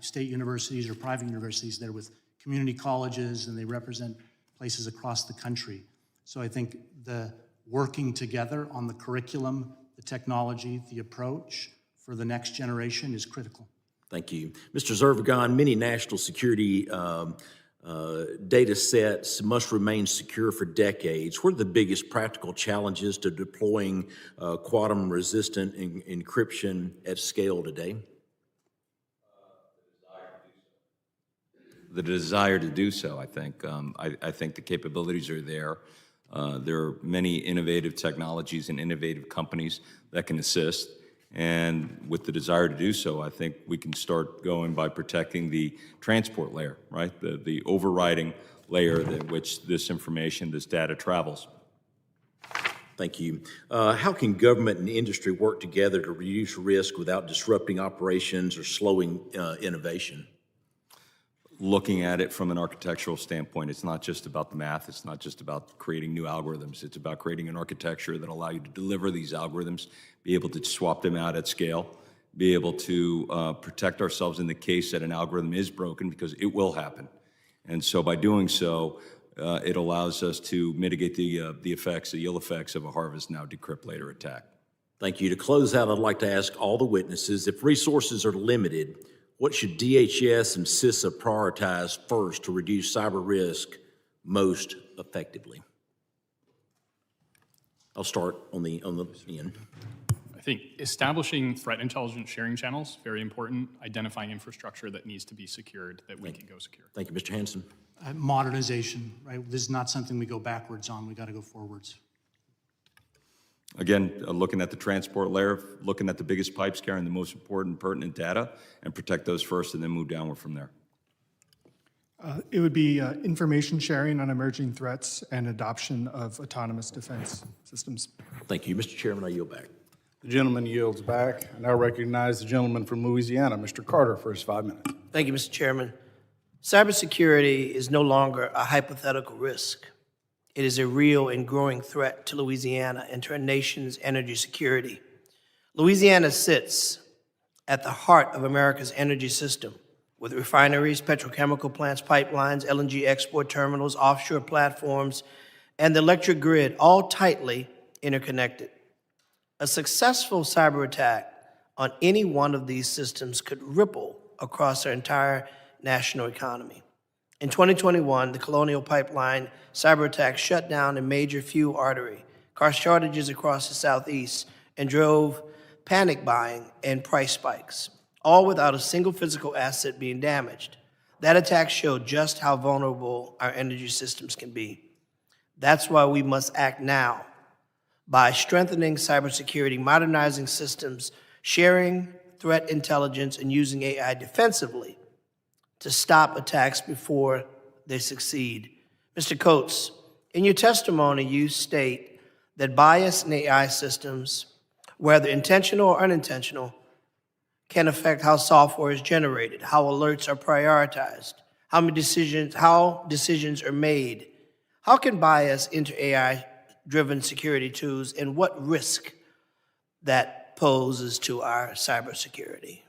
state universities or private universities. They're with community colleges, and they represent places across the country. So I think the working together on the curriculum, the technology, the approach for the next generation is critical. Thank you. Mr. Zervigon, many national security data sets must remain secure for decades. What are the biggest practical challenges to deploying quantum-resistant encryption at scale today? The desire to do so, I think. I think the capabilities are there. There are many innovative technologies and innovative companies that can assist. And with the desire to do so, I think we can start going by protecting the transport layer, right? The overriding layer in which this information, this data travels. Thank you. How can government and industry work together to reduce risk without disrupting operations or slowing innovation? Looking at it from an architectural standpoint, it's not just about the math, it's not just about creating new algorithms, it's about creating an architecture that allow you to deliver these algorithms, be able to swap them out at scale, be able to protect ourselves in the case that an algorithm is broken, because it will happen. And so by doing so, it allows us to mitigate the effects, the ill effects of a harvest now, decrypt later attack. Thank you. To close out, I'd like to ask all the witnesses, if resources are limited, what should DHS and CISA prioritize first to reduce cyber risk most effectively? I'll start on the end. I think establishing threat intelligence sharing channels, very important. Identifying infrastructure that needs to be secured, that we can go secure. Thank you, Mr. Hansen. Modernization, right? This is not something we go backwards on. We got to go forwards. Again, looking at the transport layer, looking at the biggest pipes carrying the most important pertinent data, and protect those first and then move downward from there. It would be information sharing on emerging threats and adoption of autonomous defense systems. Thank you. Mr. Chairman, I yield back. The gentleman yields back. I now recognize the gentleman from Louisiana, Mr. Carter, for his 5 minutes. Thank you, Mr. Chairman. Cybersecurity is no longer a hypothetical risk. It is a real and growing threat to Louisiana and to our nation's energy security. Louisiana sits at the heart of America's energy system, with refineries, petrochemical plants, pipelines, LNG export terminals, offshore platforms, and the electric grid, all tightly interconnected. A successful cyber attack on any one of these systems could ripple across our entire national economy. In 2021, the Colonial Pipeline cyber attack shut down a major fuel artery, caused shortages across the Southeast, and drove panic buying and price spikes, all without a single physical asset being damaged. That attack showed just how vulnerable our energy systems can be. That's why we must act now by strengthening cybersecurity, modernizing systems, sharing threat intelligence, and using AI defensively to stop attacks before they succeed. Mr. Coates, in your testimony, you state that bias in AI systems, whether intentional or unintentional, can affect how software is generated, how alerts are prioritized, how decisions are made. How can bias enter AI-driven security tools, and what risk that poses to our cybersecurity?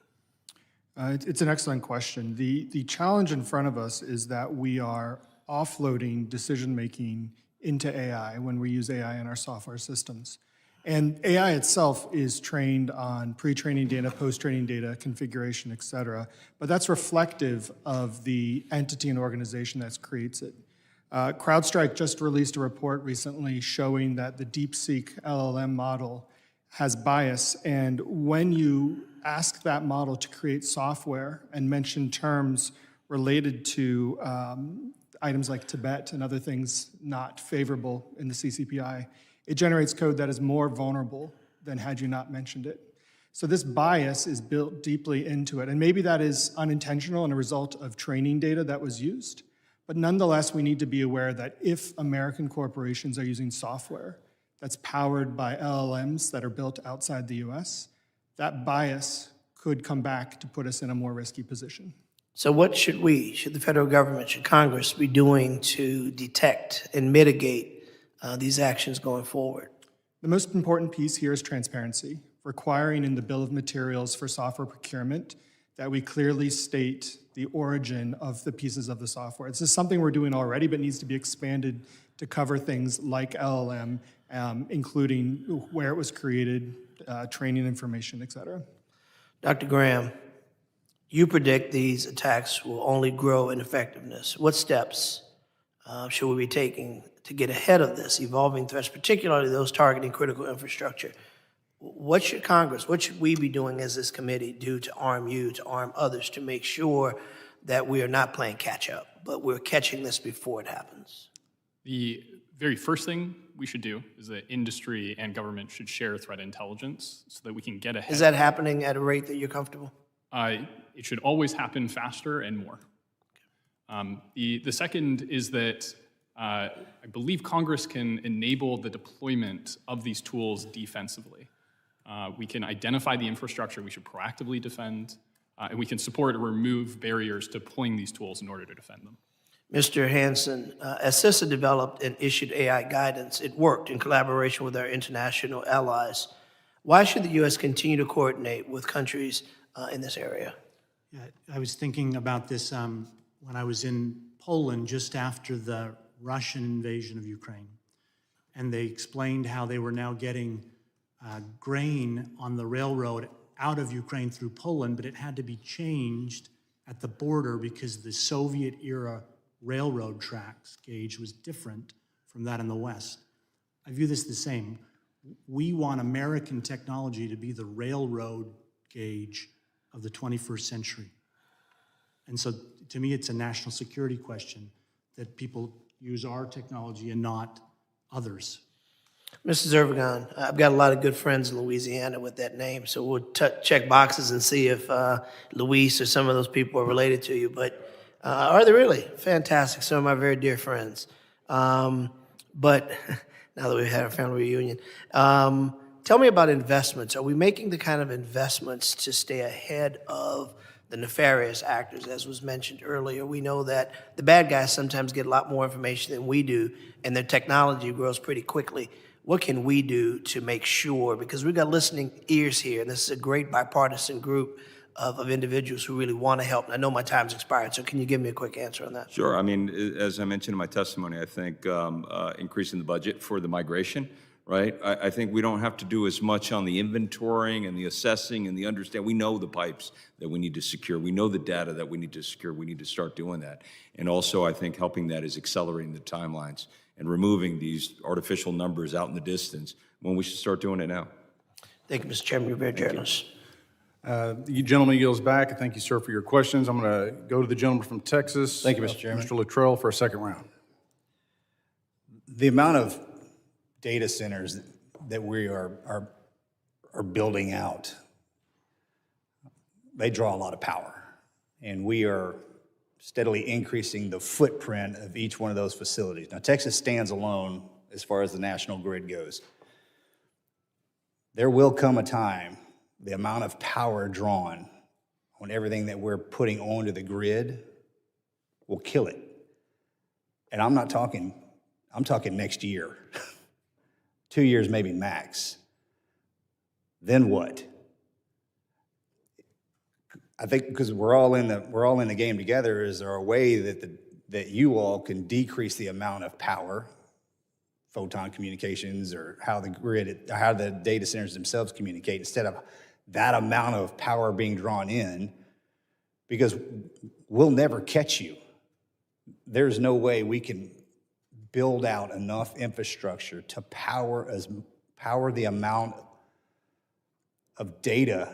It's an excellent question. The challenge in front of us is that we are offloading decision-making into AI when we use AI in our software systems. And AI itself is trained on pre-training data, post-training data, configuration, et cetera. But that's reflective of the entity and organization that creates it. CrowdStrike just released a report recently showing that the DeepSeek LLM model has bias. And when you ask that model to create software and mention terms related to items like Tibet and other things not favorable in the CCPI, it generates code that is more vulnerable than had you not mentioned it. So this bias is built deeply into it. And maybe that is unintentional and a result of training data that was used. But nonetheless, we need to be aware that if American corporations are using software that's powered by LLMs that are built outside the US, that bias could come back to put us in a more risky position. So what should the federal government, should Congress be doing to detect and mitigate these actions going forward? The most important piece here is transparency, requiring in the bill of materials for software procurement that we clearly state the origin of the pieces of the software. This is something we're doing already, but needs to be expanded to cover things like LLM, including where it was created, training information, et cetera. Dr. Graham, you predict these attacks will only grow in effectiveness. What steps should we be taking to get ahead of this evolving threats, particularly those targeting critical infrastructure? What should Congress, what should we be doing as this committee do to arm you, to arm others, to make sure that we are not playing catch up, but we're catching this before it happens? The very first thing we should do is that industry and government should share threat intelligence so that we can get ahead. Is that happening at a rate that you're comfortable? It should always happen faster and more. The second is that I believe Congress can enable the deployment of these tools defensively. We can identify the infrastructure we should proactively defend, and we can support or remove barriers to deploying these tools in order to defend them. Mr. Hansen, as CISA developed and issued AI guidance, it worked in collaboration with our international allies. Why should the U.S. continue to coordinate with countries in this area? Yeah, I was thinking about this when I was in Poland just after the Russian invasion of Ukraine. And they explained how they were now getting grain on the railroad out of Ukraine through Poland, but it had to be changed at the border because the Soviet-era railroad tracks gauge was different from that in the West. I view this the same. We want American technology to be the railroad gauge of the 21st century. And so to me, it's a national security question that people use our technology and not others. Mr. Zervigon, I've got a lot of good friends in Louisiana with that name, so we'll check boxes and see if Luis or some of those people are related to you. But are they really? Fantastic. Some of my very dear friends. But now that we've had our family reunion, tell me about investments. Are we making the kind of investments to stay ahead of the nefarious actors, as was mentioned earlier? We know that the bad guys sometimes get a lot more information than we do, and their technology grows pretty quickly. What can we do to make sure, because we've got listening ears here, and this is a great bipartisan group of individuals who really want to help. And I know my time's expired, so can you give me a quick answer on that? Sure. I mean, as I mentioned in my testimony, I think increasing the budget for the migration, right? I think we don't have to do as much on the inventorying and the assessing and the understanding. We know the pipes that we need to secure. We know the data that we need to secure. We need to start doing that. And also, I think helping that is accelerating the timelines and removing these artificial numbers out in the distance when we should start doing it now. Thank you, Mr. Chairman. You're very generous. The gentleman yields back. Thank you, sir, for your questions. I'm going to go to the gentleman from Texas. Thank you, Mr. Chairman. Mr. Luttrell for a second round. The amount of data centers that we are building out, they draw a lot of power. And we are steadily increasing the footprint of each one of those facilities. Now, Texas stands alone as far as the national grid goes. There will come a time, the amount of power drawn on everything that we're putting onto the grid will kill it. And I'm talking next year, 2 years maybe max. Then what? I think because we're all in the game together, is there a way that that you all can decrease the amount of power, photon communications, or how the grid, how the data centers themselves communicate, instead of that amount of power being drawn in, because we'll never catch you. There's no way we can build out enough infrastructure to power the amount of data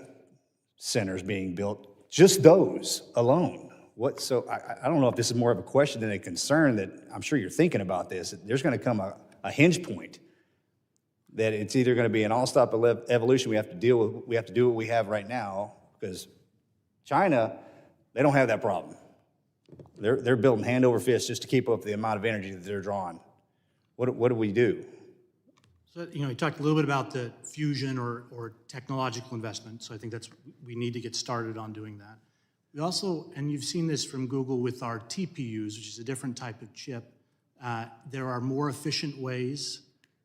centers being built, just those alone. So I don't know if this is more of a question than a concern, that I'm sure you're thinking about this. There's going to come a hinge point that it's either going to be an all-stop evolution. We have to do what we have right now, because China, they don't have that problem. They're building hand over fist just to keep up the amount of energy that they're drawing. What do we do? So, you talked a little bit about the fusion or technological investment, so I think we need to get started on doing that. We also, and you've seen this from Google with our TPUs, which is a different type of chip, there are more efficient ways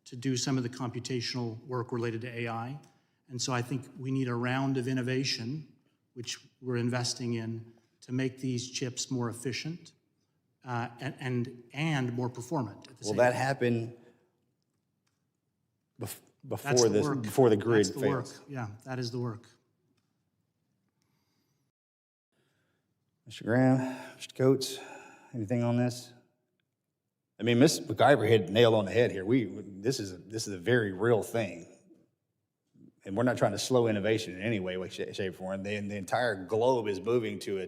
to do some of the computational work related to AI. And so I think we need a round of innovation, which we're investing in, to make these chips more efficient and more performant at the same time. Will that happen before the grid That's the fails? work. Yeah, that is the work. Mr. Graham, Mr. Coates, anything on this? I mean, Ms. McIver hit the nail on the head here. This is a very real thing. And we're not trying to slow innovation in any way, shape, or form. The entire globe is moving to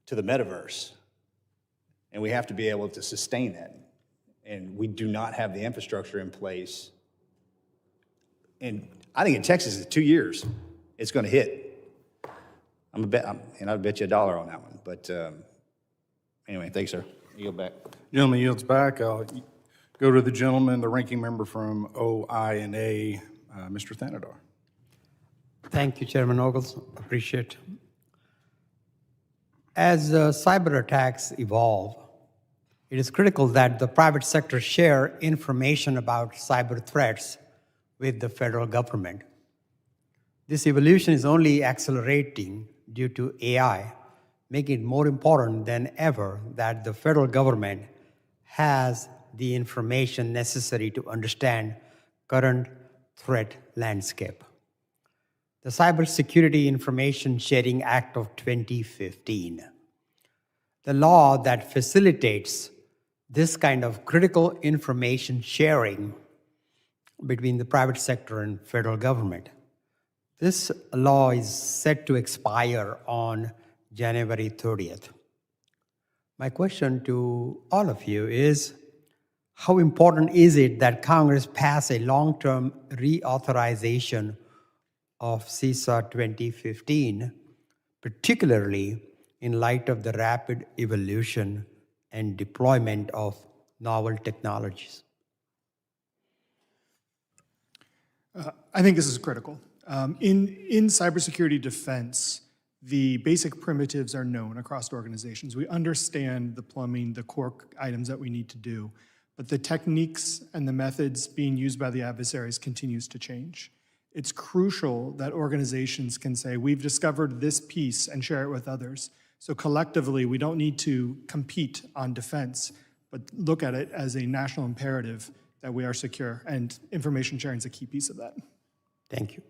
the metaverse. And we have to be able to sustain that. And we do not have the infrastructure in place. And I think in Texas, in 2 years, it's going to hit. I'd bet you $1 on that one. But anyway, thanks, sir. Yield back. Gentleman yields back. I'll go to the gentleman, the ranking member from OI&A, Mr. Thanadar. Thank you, Chairman Ogles. Appreciate it. As cyber attacks evolve, it is critical that the private sector share information about cyber threats with the federal government. This evolution is only accelerating due to AI, making it more important than ever that the federal government has the information necessary to understand current threat landscape. The Cybersecurity Information Sharing Act of 2015, the law that facilitates this kind of critical information sharing between the private sector and federal government. This law is set to expire on January 30th. My question to all of you is, how important is it that Congress pass a long-term reauthorization of CISA 2015, particularly in light of the rapid evolution and deployment of novel technologies? I think this is critical. In cybersecurity defense, the basic primitives are known across organizations. We understand the plumbing, the core items that we need to do, but the techniques and the methods being used by the adversaries continues to change. It's crucial that organizations can say, we've discovered this piece, and share it with others. So collectively, we don't need to compete on defense, but look at it as a national imperative that we are secure, and information sharing is a key piece of that. Thank you.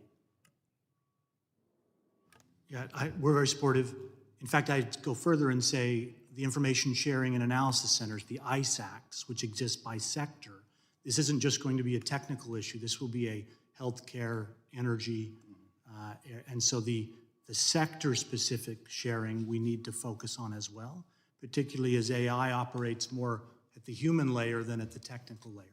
Yeah, we're very supportive. In fact, I'd go further and say the Information Sharing and Analysis Centers, the ISACs, which exist by sector, this isn't just going to be a technical issue. This will be a healthcare, energy, and so the sector-specific sharing we need to focus on as well, particularly as AI operates more at the human layer than at the technical layer.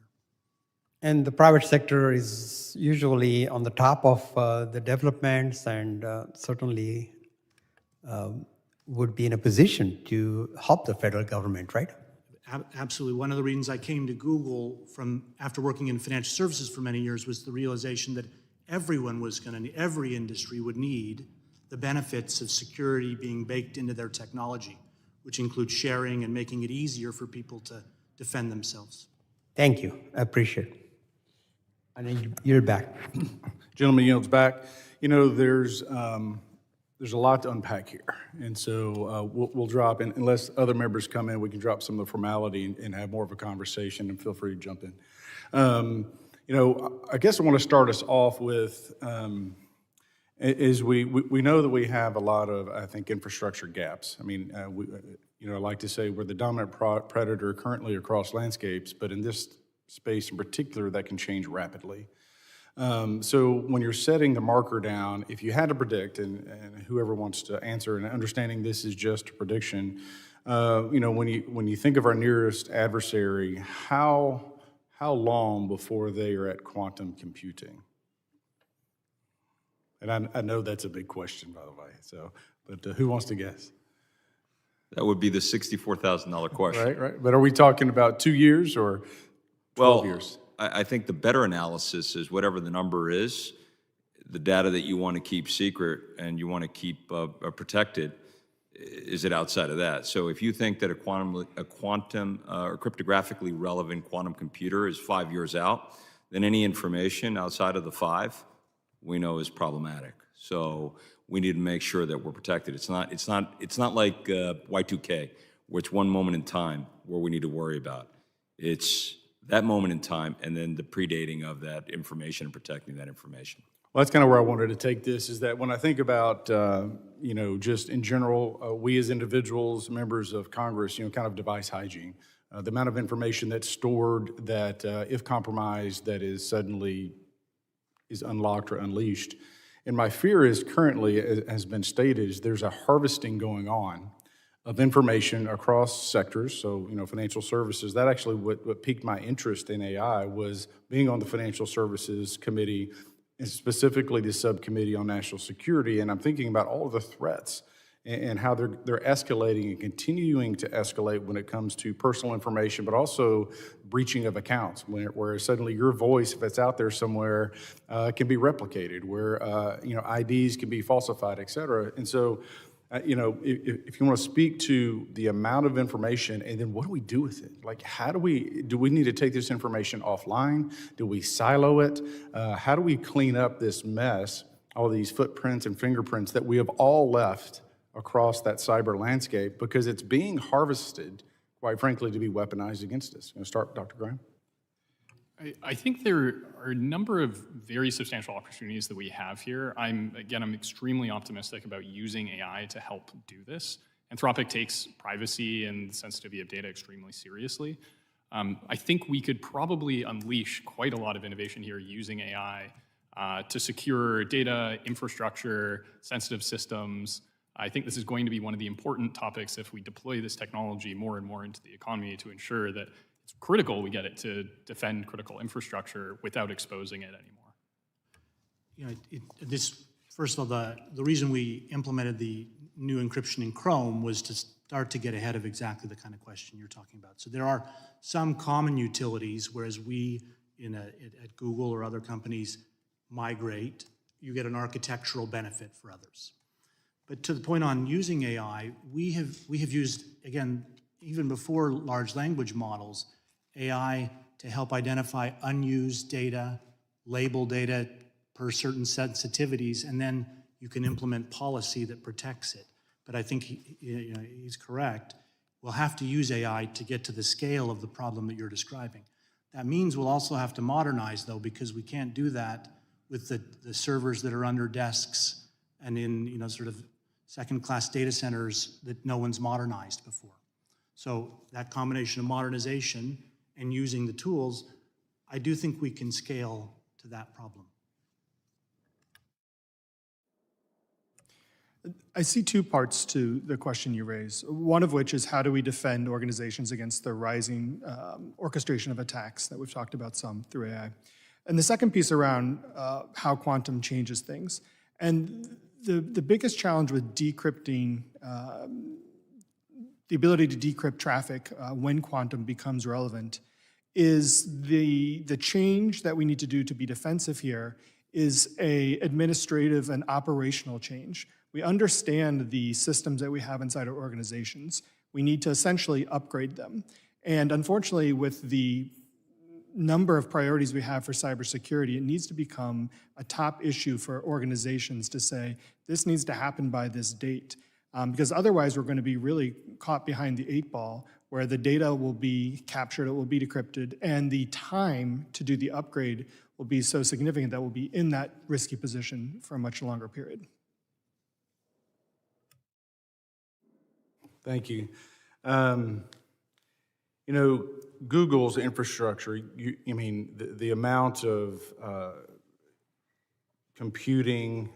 And the private sector is usually on the top of the developments, and certainly would be in a position to help the federal government, right? Absolutely. One of the reasons I came to Google after working in financial services for many years was the realization that every industry would need the benefits of security being baked into their technology, which includes sharing and making it easier for people to defend themselves. Thank you. I appreciate it. And then you're back. Gentleman yields back. You know, there's there's a lot to unpack here. And so we'll drop, and unless other members come in, we can drop some of the formality and have more of a conversation, and feel free to jump in. You know, I guess I want to start us off with, is we know that we have a lot of, I think, infrastructure gaps. I mean, you know, I like to say we're the dominant predator currently across landscapes, but in this space in particular, that can change rapidly. So when you're setting the marker down, if you had to predict, and whoever wants to answer, and understanding this is just a prediction, you know, when you think of our nearest adversary, how long before they are at quantum computing? And I know that's a big question, by the way. So, but who wants to guess? That would be the $64,000 question. Right. But are we talking about 2 years or 12 years? I think the better analysis is whatever the number is, the data that you want to keep secret and you want to keep protected, is it outside of that? So if you think that a quantum or cryptographically relevant quantum computer is 5 years out, then any information outside of the 5 we know is problematic. So we need to make sure that we're protected. It's not like Y2K, where it's one moment in time where we need to worry about. It's that moment in time, and then the predating of that information and protecting that information. Well, that's kind of where I wanted to take this, is that when I think about, you know, just in general, we as individuals, members of Congress, you know, kind of device hygiene, the amount of information that's stored that, if compromised, that is suddenly is unlocked or unleashed. And my fear is currently, as has been stated, is there's a harvesting going on of information across sectors. So, you know, financial services, that actually what piqued my interest in AI was being on the Financial Services Committee, and specifically the Subcommittee on National Security. And I'm thinking about all of the threats and how they're escalating and continuing to escalate when it comes to personal information, but also breaching of accounts, where suddenly your voice, if it's out there somewhere, can be replicated, where you know, IDs can be falsified, et cetera. And so, you know, if you want to speak to the amount of information, and then what do we do with it? Like, how do we need to take this information offline? Do we silo it? How do we clean up this mess, all these footprints and fingerprints that we have all left across that cyber landscape, because it's being harvested, quite frankly, to be weaponized against us? You want to start, Dr. Graham? I think there are a number of very substantial opportunities that we have here. I'm extremely optimistic about using AI to help do this. Anthropic takes privacy and the sensitivity of data extremely seriously. I think we could probably unleash quite a lot of innovation here using AI to secure data, infrastructure, sensitive systems. I think this is going to be one of the important topics if we deploy this technology more and more into the economy, to ensure that it's critical we get it to defend critical infrastructure without exposing it anymore. You know, first of all, the reason we implemented the new encryption in Chrome was to start to get ahead of exactly the kind of question you're talking about. So there are some common utilities, whereas we at Google or other companies migrate, you get an architectural benefit for others. But to the point on using AI, we have used, again, even before large language models, AI to help identify unused data, label data per certain sensitivities, and then you can implement policy that protects it. But I think he's correct. We'll have to use AI to get to the scale of the problem that you're describing. That means we'll also have to modernize, though, because we can't do that with the servers that are under desks and in sort of second-class data centers that no one's modernized before. So that combination of modernization and using the tools, I do think we can scale to that problem. I see two parts to the question you raise, one of which is how do we defend organizations against the rising orchestration of attacks that we've talked about some through AI. And the second piece around how quantum changes things. And the biggest challenge with decrypting, the ability to decrypt traffic when quantum becomes relevant, is the change that we need to do to be defensive here is a administrative and operational change. We understand the systems that we have inside our organizations. We need to essentially upgrade them. And unfortunately, with the number of priorities we have for cybersecurity, it needs to become a top issue for organizations to say, this needs to happen by this date. Because otherwise, we're going to be really caught behind the 8 ball, where the data will be captured, it will be decrypted, and the time to do the upgrade will be so significant that we'll be in that risky position for a much longer period. Thank you. You know, Google's infrastructure, the amount of computing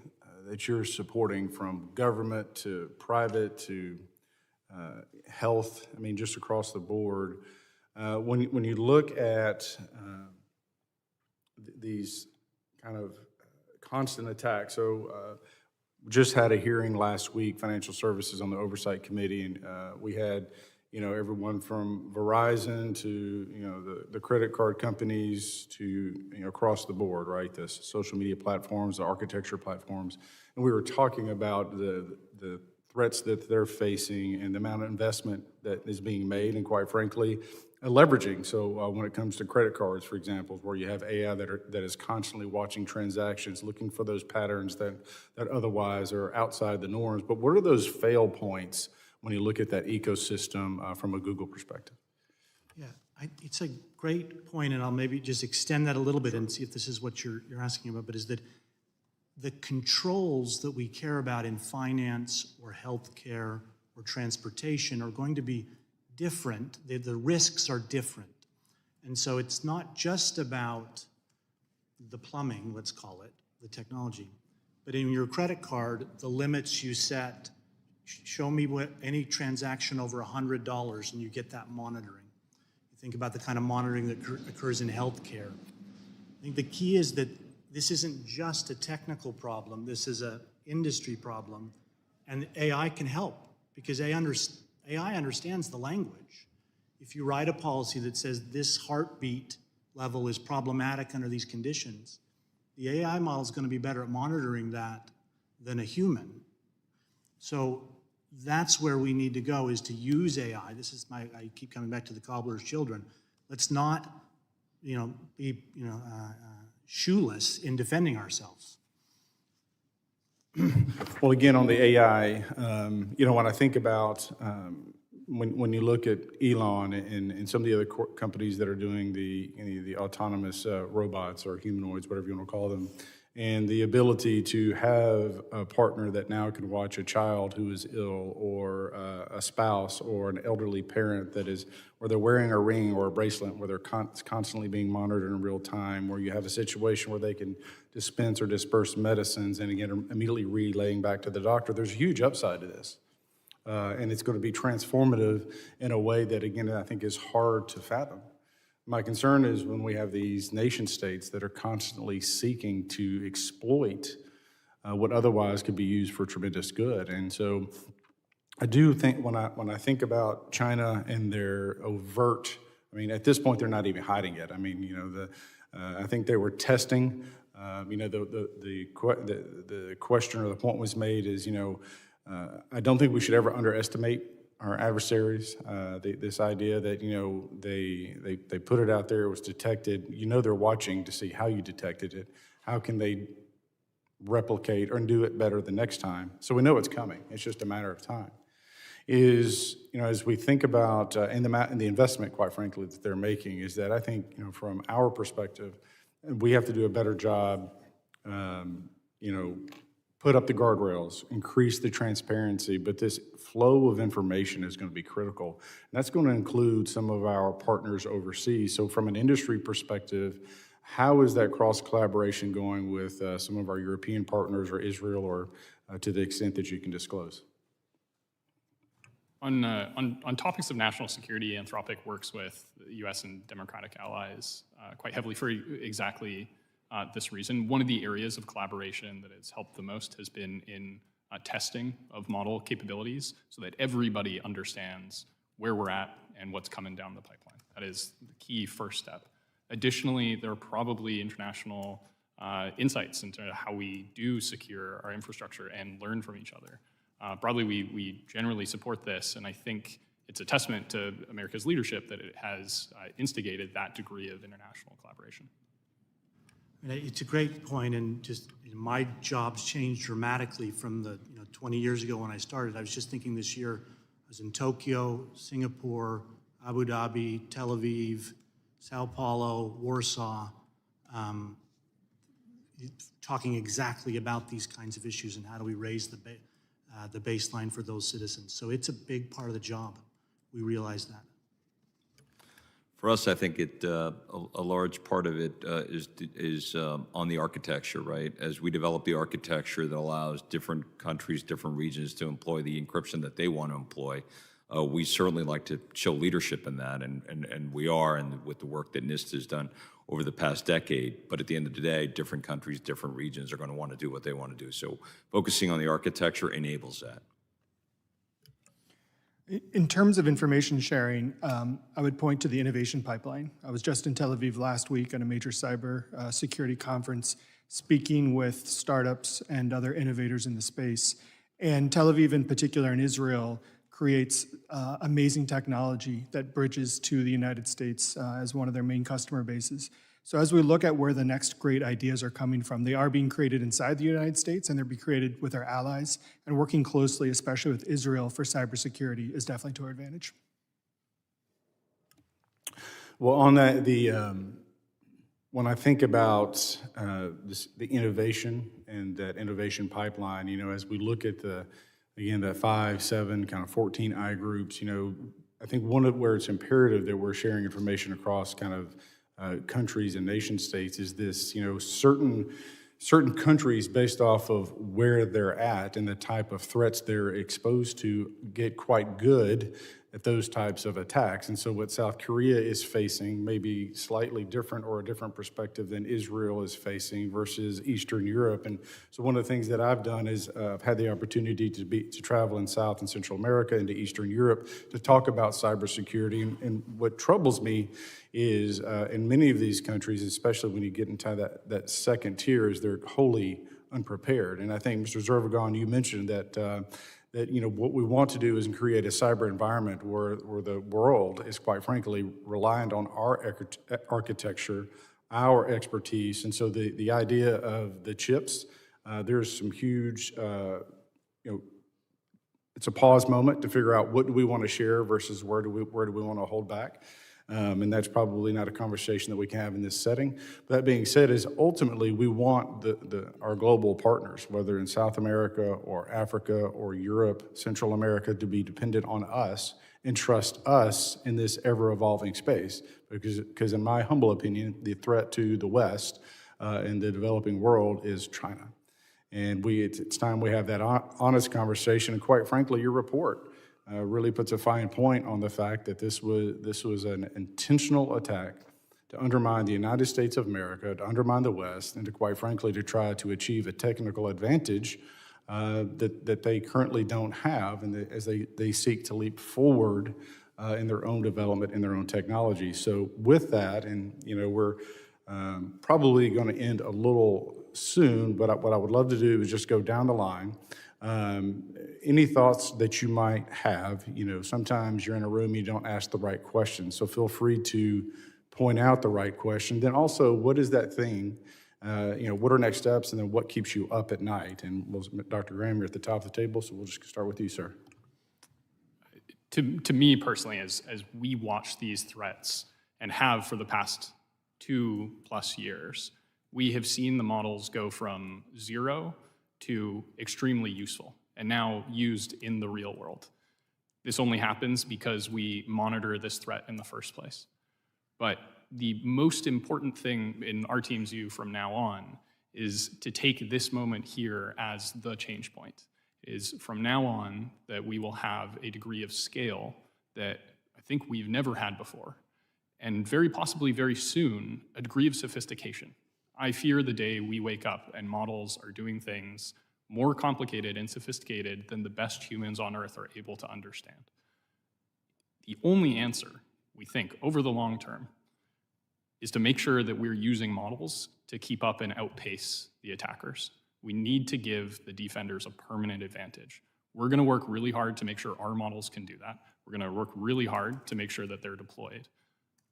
that you're supporting, from government to private to health, just across the board. When you look at these kind of constant attacks, so just had a hearing last week, Financial Services on the Oversight Committee, and we had, everyone from Verizon to, the credit card companies to, across the board, right? The social media platforms, the architecture platforms. And we were talking about the threats that they're facing and the amount of investment that is being made, and quite frankly, leveraging. So when it comes to credit cards, for example, where you have AI that is constantly watching transactions, looking for those patterns that otherwise are outside the norms. But what are those fail points when you look at that ecosystem from a Google perspective? Yeah, it's a great point, and I'll maybe just extend that a little bit and see if this is what you're asking about, but is that the controls that we care about in finance or healthcare or transportation are going to be different. The risks are different. And so it's not just about the plumbing, let's call it, the technology, but in your credit card, the limits you set, show me any transaction over $100 and you get that monitoring. You think about the kind of monitoring that occurs in healthcare. I think the key is that this isn't just a technical problem, this is an industry problem, and AI can help because AI understands the language. If you write a policy that says this heartbeat level is problematic under these conditions, the AI model is going to be better at monitoring that than a human. So that's where we need to go, is to use AI. This is I keep coming back to the cobbler's children. Let's not, be, shoeless in defending ourselves. Well, again, on the AI, when I think about when you look at Elon and some of the other companies that are doing the autonomous robots or humanoids, whatever you want to call them, and the ability to have a partner that now can watch a child who is ill, or a spouse or an elderly parent that is, where they're wearing a ring or a bracelet, where they're constantly being monitored in real time, where you have a situation where they can dispense or disperse medicines and again immediately relaying back to the doctor. There's a huge upside to this. And it's going to be transformative in a way that, again, I think is hard to fathom. My concern is when we have these nation states that are constantly seeking to exploit what otherwise could be used for tremendous good. And so I do think when I think about China and their overt, at this point, they're not even hiding it. I think they were testing. The question or the point was made is, I don't think we should ever underestimate our adversaries. This idea that, they put it out there, it was detected. They're watching to see how you detected it. How can they replicate or do it better the next time? So we know it's coming. It's just a matter of time. As we think about, and the investment, quite frankly, that they're making, is that I think, from our perspective, we have to do a better job, put up the guardrails, increase the transparency, but this flow of information is going to be critical. And that's going to include some of our partners overseas. So from an industry perspective, how is that cross-collaboration going with some of our European partners or Israel, or to the extent that you can disclose? On topics of national security, Anthropic works with the US and democratic allies quite heavily for exactly this reason. One of the areas of collaboration that has helped the most has been in testing of model capabilities so that everybody understands where we're at and what's coming down the pipeline. That is the key first step. Additionally, there are probably international insights into how we do secure our infrastructure and learn from each other. Broadly, we generally support this, and I think it's a testament to America's leadership that it has instigated that degree of international collaboration. And it's a great point, and just my job's changed dramatically from the 20 years ago when I started. I was just thinking this year, I was in Tokyo, Singapore, Abu Dhabi, Tel Aviv, Sao Paulo, Warsaw, talking exactly about these kinds of issues and how do we raise the baseline for those citizens. So it's a big part of the job. We realize that. For us, I think a large part of it is on the architecture, right? As we develop the architecture that allows different countries, different regions to employ the encryption that they want to employ, we certainly like to show leadership in that, and we are, and with the work that NIST has done over the past decade. But at the end of the day, different countries, different regions are going to want to do what they want to do. So focusing on the architecture enables that. In terms of information sharing, I would point to the innovation pipeline. I was just in Tel Aviv last week at a major cyber security conference, speaking with startups and other innovators in the space. And Tel Aviv in particular, in Israel, creates amazing technology that bridges to the United States as one of their main customer bases. So as we look at where the next great ideas are coming from, they are being created inside the United States, and they're being created with our allies, and working closely, especially with Israel, for cybersecurity is definitely to our advantage. Well, on that, when I think about the innovation and that innovation pipeline, as we look at again, that 5, 7, kind of 14 I groups, I think where it's imperative that we're sharing information across kind of countries and nation states is this, certain countries, based off of where they're at and the type of threats they're exposed to, get quite good at those types of attacks. And so what South Korea is facing may be slightly different or a different perspective than Israel is facing versus Eastern Europe. And so one of the things that I've done is I've had the opportunity to travel in South and Central America and to Eastern Europe to talk about cybersecurity. And what troubles me is in many of these countries, especially when you get into that second tier, is they're wholly unprepared. And I think, Mr. Zervagon, you mentioned that what we want to do is create a cyber environment where the world is, quite frankly, reliant on our architecture, our expertise. And so the idea of the chips, there's some huge, it's a pause moment to figure out what do we want to share versus where do we want to hold back. And that's probably not a conversation that we can have in this setting. That being said, is ultimately we want our global partners, whether in South America or Africa or Europe, Central America, to be dependent on us and trust us in this ever-evolving space. Because in my humble opinion, the threat to the West and the developing world is China. And it's time we have that honest conversation. And quite frankly, your report really puts a fine point on the fact that this was an intentional attack to undermine the United States of America, to undermine the West, and to, quite frankly, to try to achieve a technical advantage that they currently don't have, and as they seek to leap forward in their own development, in their own technology. So with that, and we're probably going to end a little soon, but what I would love to do is just go down the line. Any thoughts that you might have? Sometimes you're in a room, you don't ask the right question, so feel free to point out the right question. Then also, what is that thing? What are next steps, and then what keeps you up at night? And Dr. Graham, you're at the top of the table, so we'll just start with you, sir. To me personally, as we watch these threats and have for the past 2+ years, we have seen the models go from 0 to extremely useful and now used in the real world. This only happens because we monitor this threat in the first place. But the most important thing in our team's view from now on is to take this moment here as the change point. Is from now on that we will have a degree of scale that I think we've never had before, and very possibly very soon, a degree of sophistication. I fear the day we wake up and models are doing things more complicated and sophisticated than the best humans on Earth are able to understand. The only answer, we think, over the long term, is to make sure that we're using models to keep up and outpace the attackers. We need to give the defenders a permanent advantage. We're going to work really hard to make sure our models can do that. We're going to work really hard to make sure that they're deployed.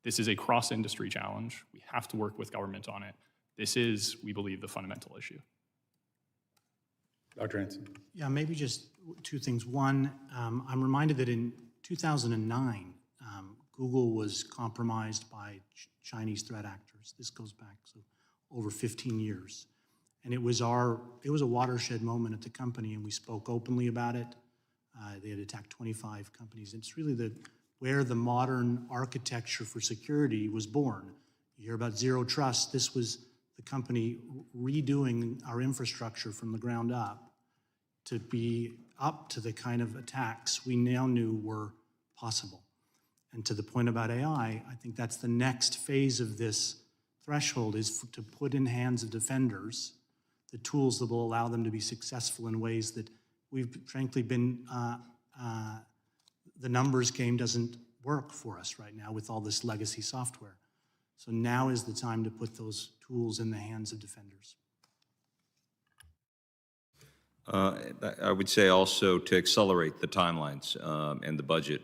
This is a cross-industry challenge. We have to work with government on it. This is, we believe, the fundamental issue. Dr. Hanson. Yeah, maybe just two things. One, I'm reminded that in 2009, Google was compromised by Chinese threat actors. This goes back over 15 years. And it was a watershed moment at the company, and we spoke openly about it. They had attacked 25 companies. It's really where the modern architecture for security was born. You hear about zero trust. This was the company redoing our infrastructure from the ground up to be up to the kind of attacks we now knew were possible. And to the point about AI, I think that's the next phase of this threshold, is to put in hands of defenders the tools that will allow them to be successful in ways that we've frankly been, the numbers game doesn't work for us right now with all this legacy software. So now is the time to put those tools in the hands of defenders. I would say also to accelerate the timelines and the budget,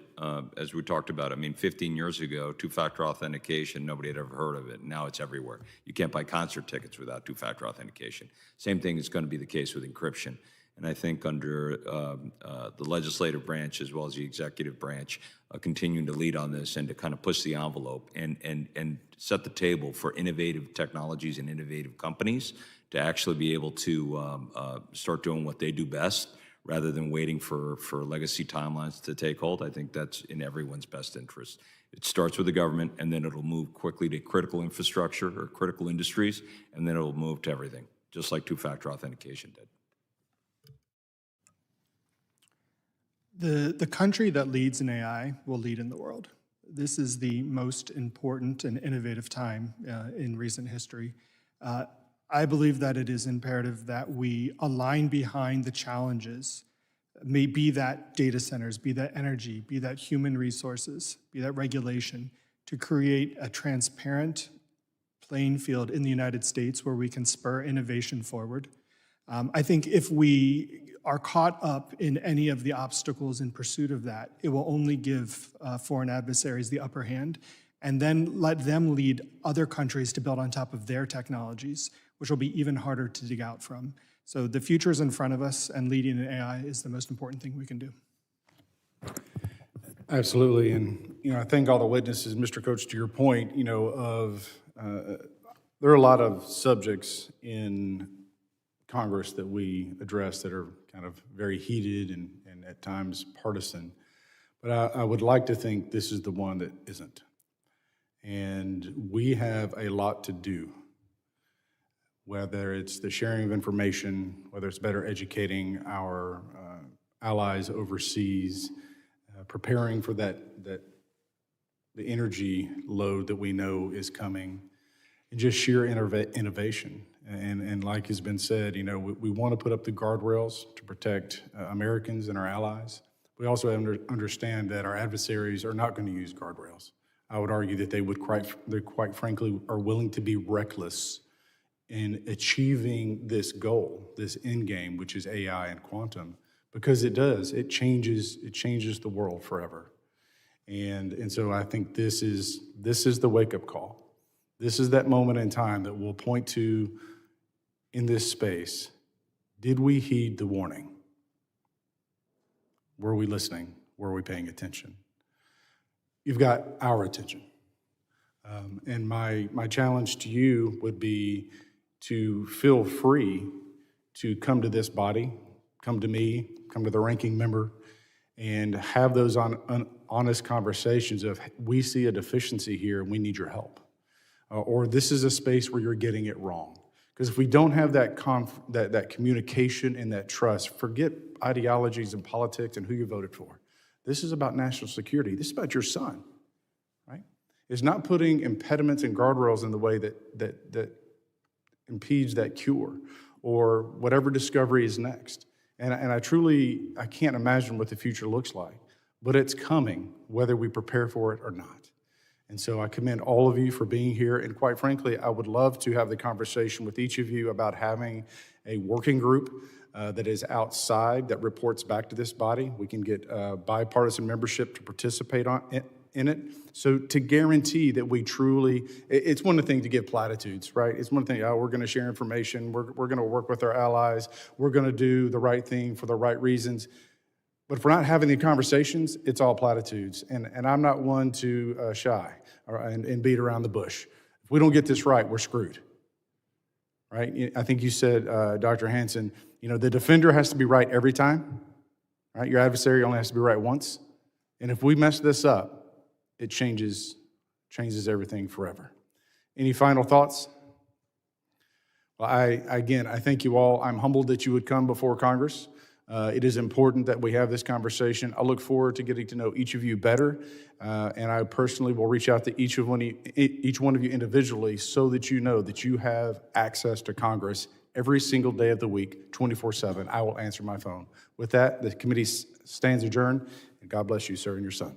as we talked about. I mean, 15 years ago, two-factor authentication, nobody had ever heard of it. Now it's everywhere. You can't buy concert tickets without two-factor authentication. Same thing is going to be the case with encryption. And I think under the legislative branch as well as the executive branch, continuing to lead on this and to kind of push the envelope and set the table for innovative technologies and innovative companies to actually be able to start doing what they do best rather than waiting for legacy timelines to take hold. I think that's in everyone's best interest. It starts with the government, and then it'll move quickly to critical infrastructure or critical industries, and then it'll move to everything, just like two-factor authentication did. The country that leads in AI will lead in the world. This is the most important and innovative time in recent history. I believe that it is imperative that we align behind the challenges, be that data centers, be that energy, be that human resources, be that regulation, to create a transparent playing field in the United States where we can spur innovation forward. I think if we are caught up in any of the obstacles in pursuit of that, it will only give foreign adversaries the upper hand, and then let them lead other countries to build on top of their technologies, which will be even harder to dig out from. So the future is in front of us, and leading in AI is the most important thing we can do. Absolutely, and I thank all the witnesses, Mr. Coach, to your point, there are a lot of subjects in Congress that we address that are kind of very heated and at times partisan, but I would like to think this is the one that isn't. And we have a lot to do, whether it's the sharing of information, whether it's better educating our allies overseas, preparing for the energy load that we know is coming, and just sheer innovation. And like has been said, we want to put up the guardrails to protect Americans and our allies. We also have to understand that our adversaries are not going to use guardrails. I would argue that they quite frankly are willing to be reckless in achieving this goal, this end game, which is AI and quantum, because it changes the world forever. And so I think this is the wake-up call. This is that moment in time that we'll point to in this space. Did we heed the warning? Were we listening? Were we paying attention? You've got our attention. And my challenge to you would be to feel free to come to this body, come to me, come to the ranking member, and have those honest conversations of, we see a deficiency here and we need your help. Or this is a space where you're getting it wrong. Because if we don't have that communication and that trust, forget ideologies and politics and who you voted for. This is about national security. This is about your son, right? It's not putting impediments and guardrails in the way that impedes that cure or whatever discovery is next. And I can't imagine what the future looks like, but it's coming, whether we prepare for it or not. And so I commend all of you for being here. And quite frankly, I would love to have the conversation with each of you about having a working group that is outside that reports back to this body. We can get bipartisan membership to participate in it. So to guarantee that we truly, it's one thing to give platitudes, right? It's one thing, we're going to share information, we're going to work with our allies, we're going to do the right thing for the right reasons. But if we're not having the conversations, it's all platitudes. And I'm not one to shy and beat around the bush. If we don't get this right, we're screwed, right? I think you said, Dr. Hansen, the defender has to be right every time, right? Your adversary only has to be right once. And if we mess this up, it changes everything forever. Any final thoughts? Well, I thank you all. I'm humbled that you would come before Congress. It is important that we have this conversation. I look forward to getting to know each of you better, and I personally will reach out to each one of you individually so that you know that you have access to Congress every single day of the week, 24/7. I will answer my phone. With that, the committee stands adjourned, and God bless you, sir, and your son.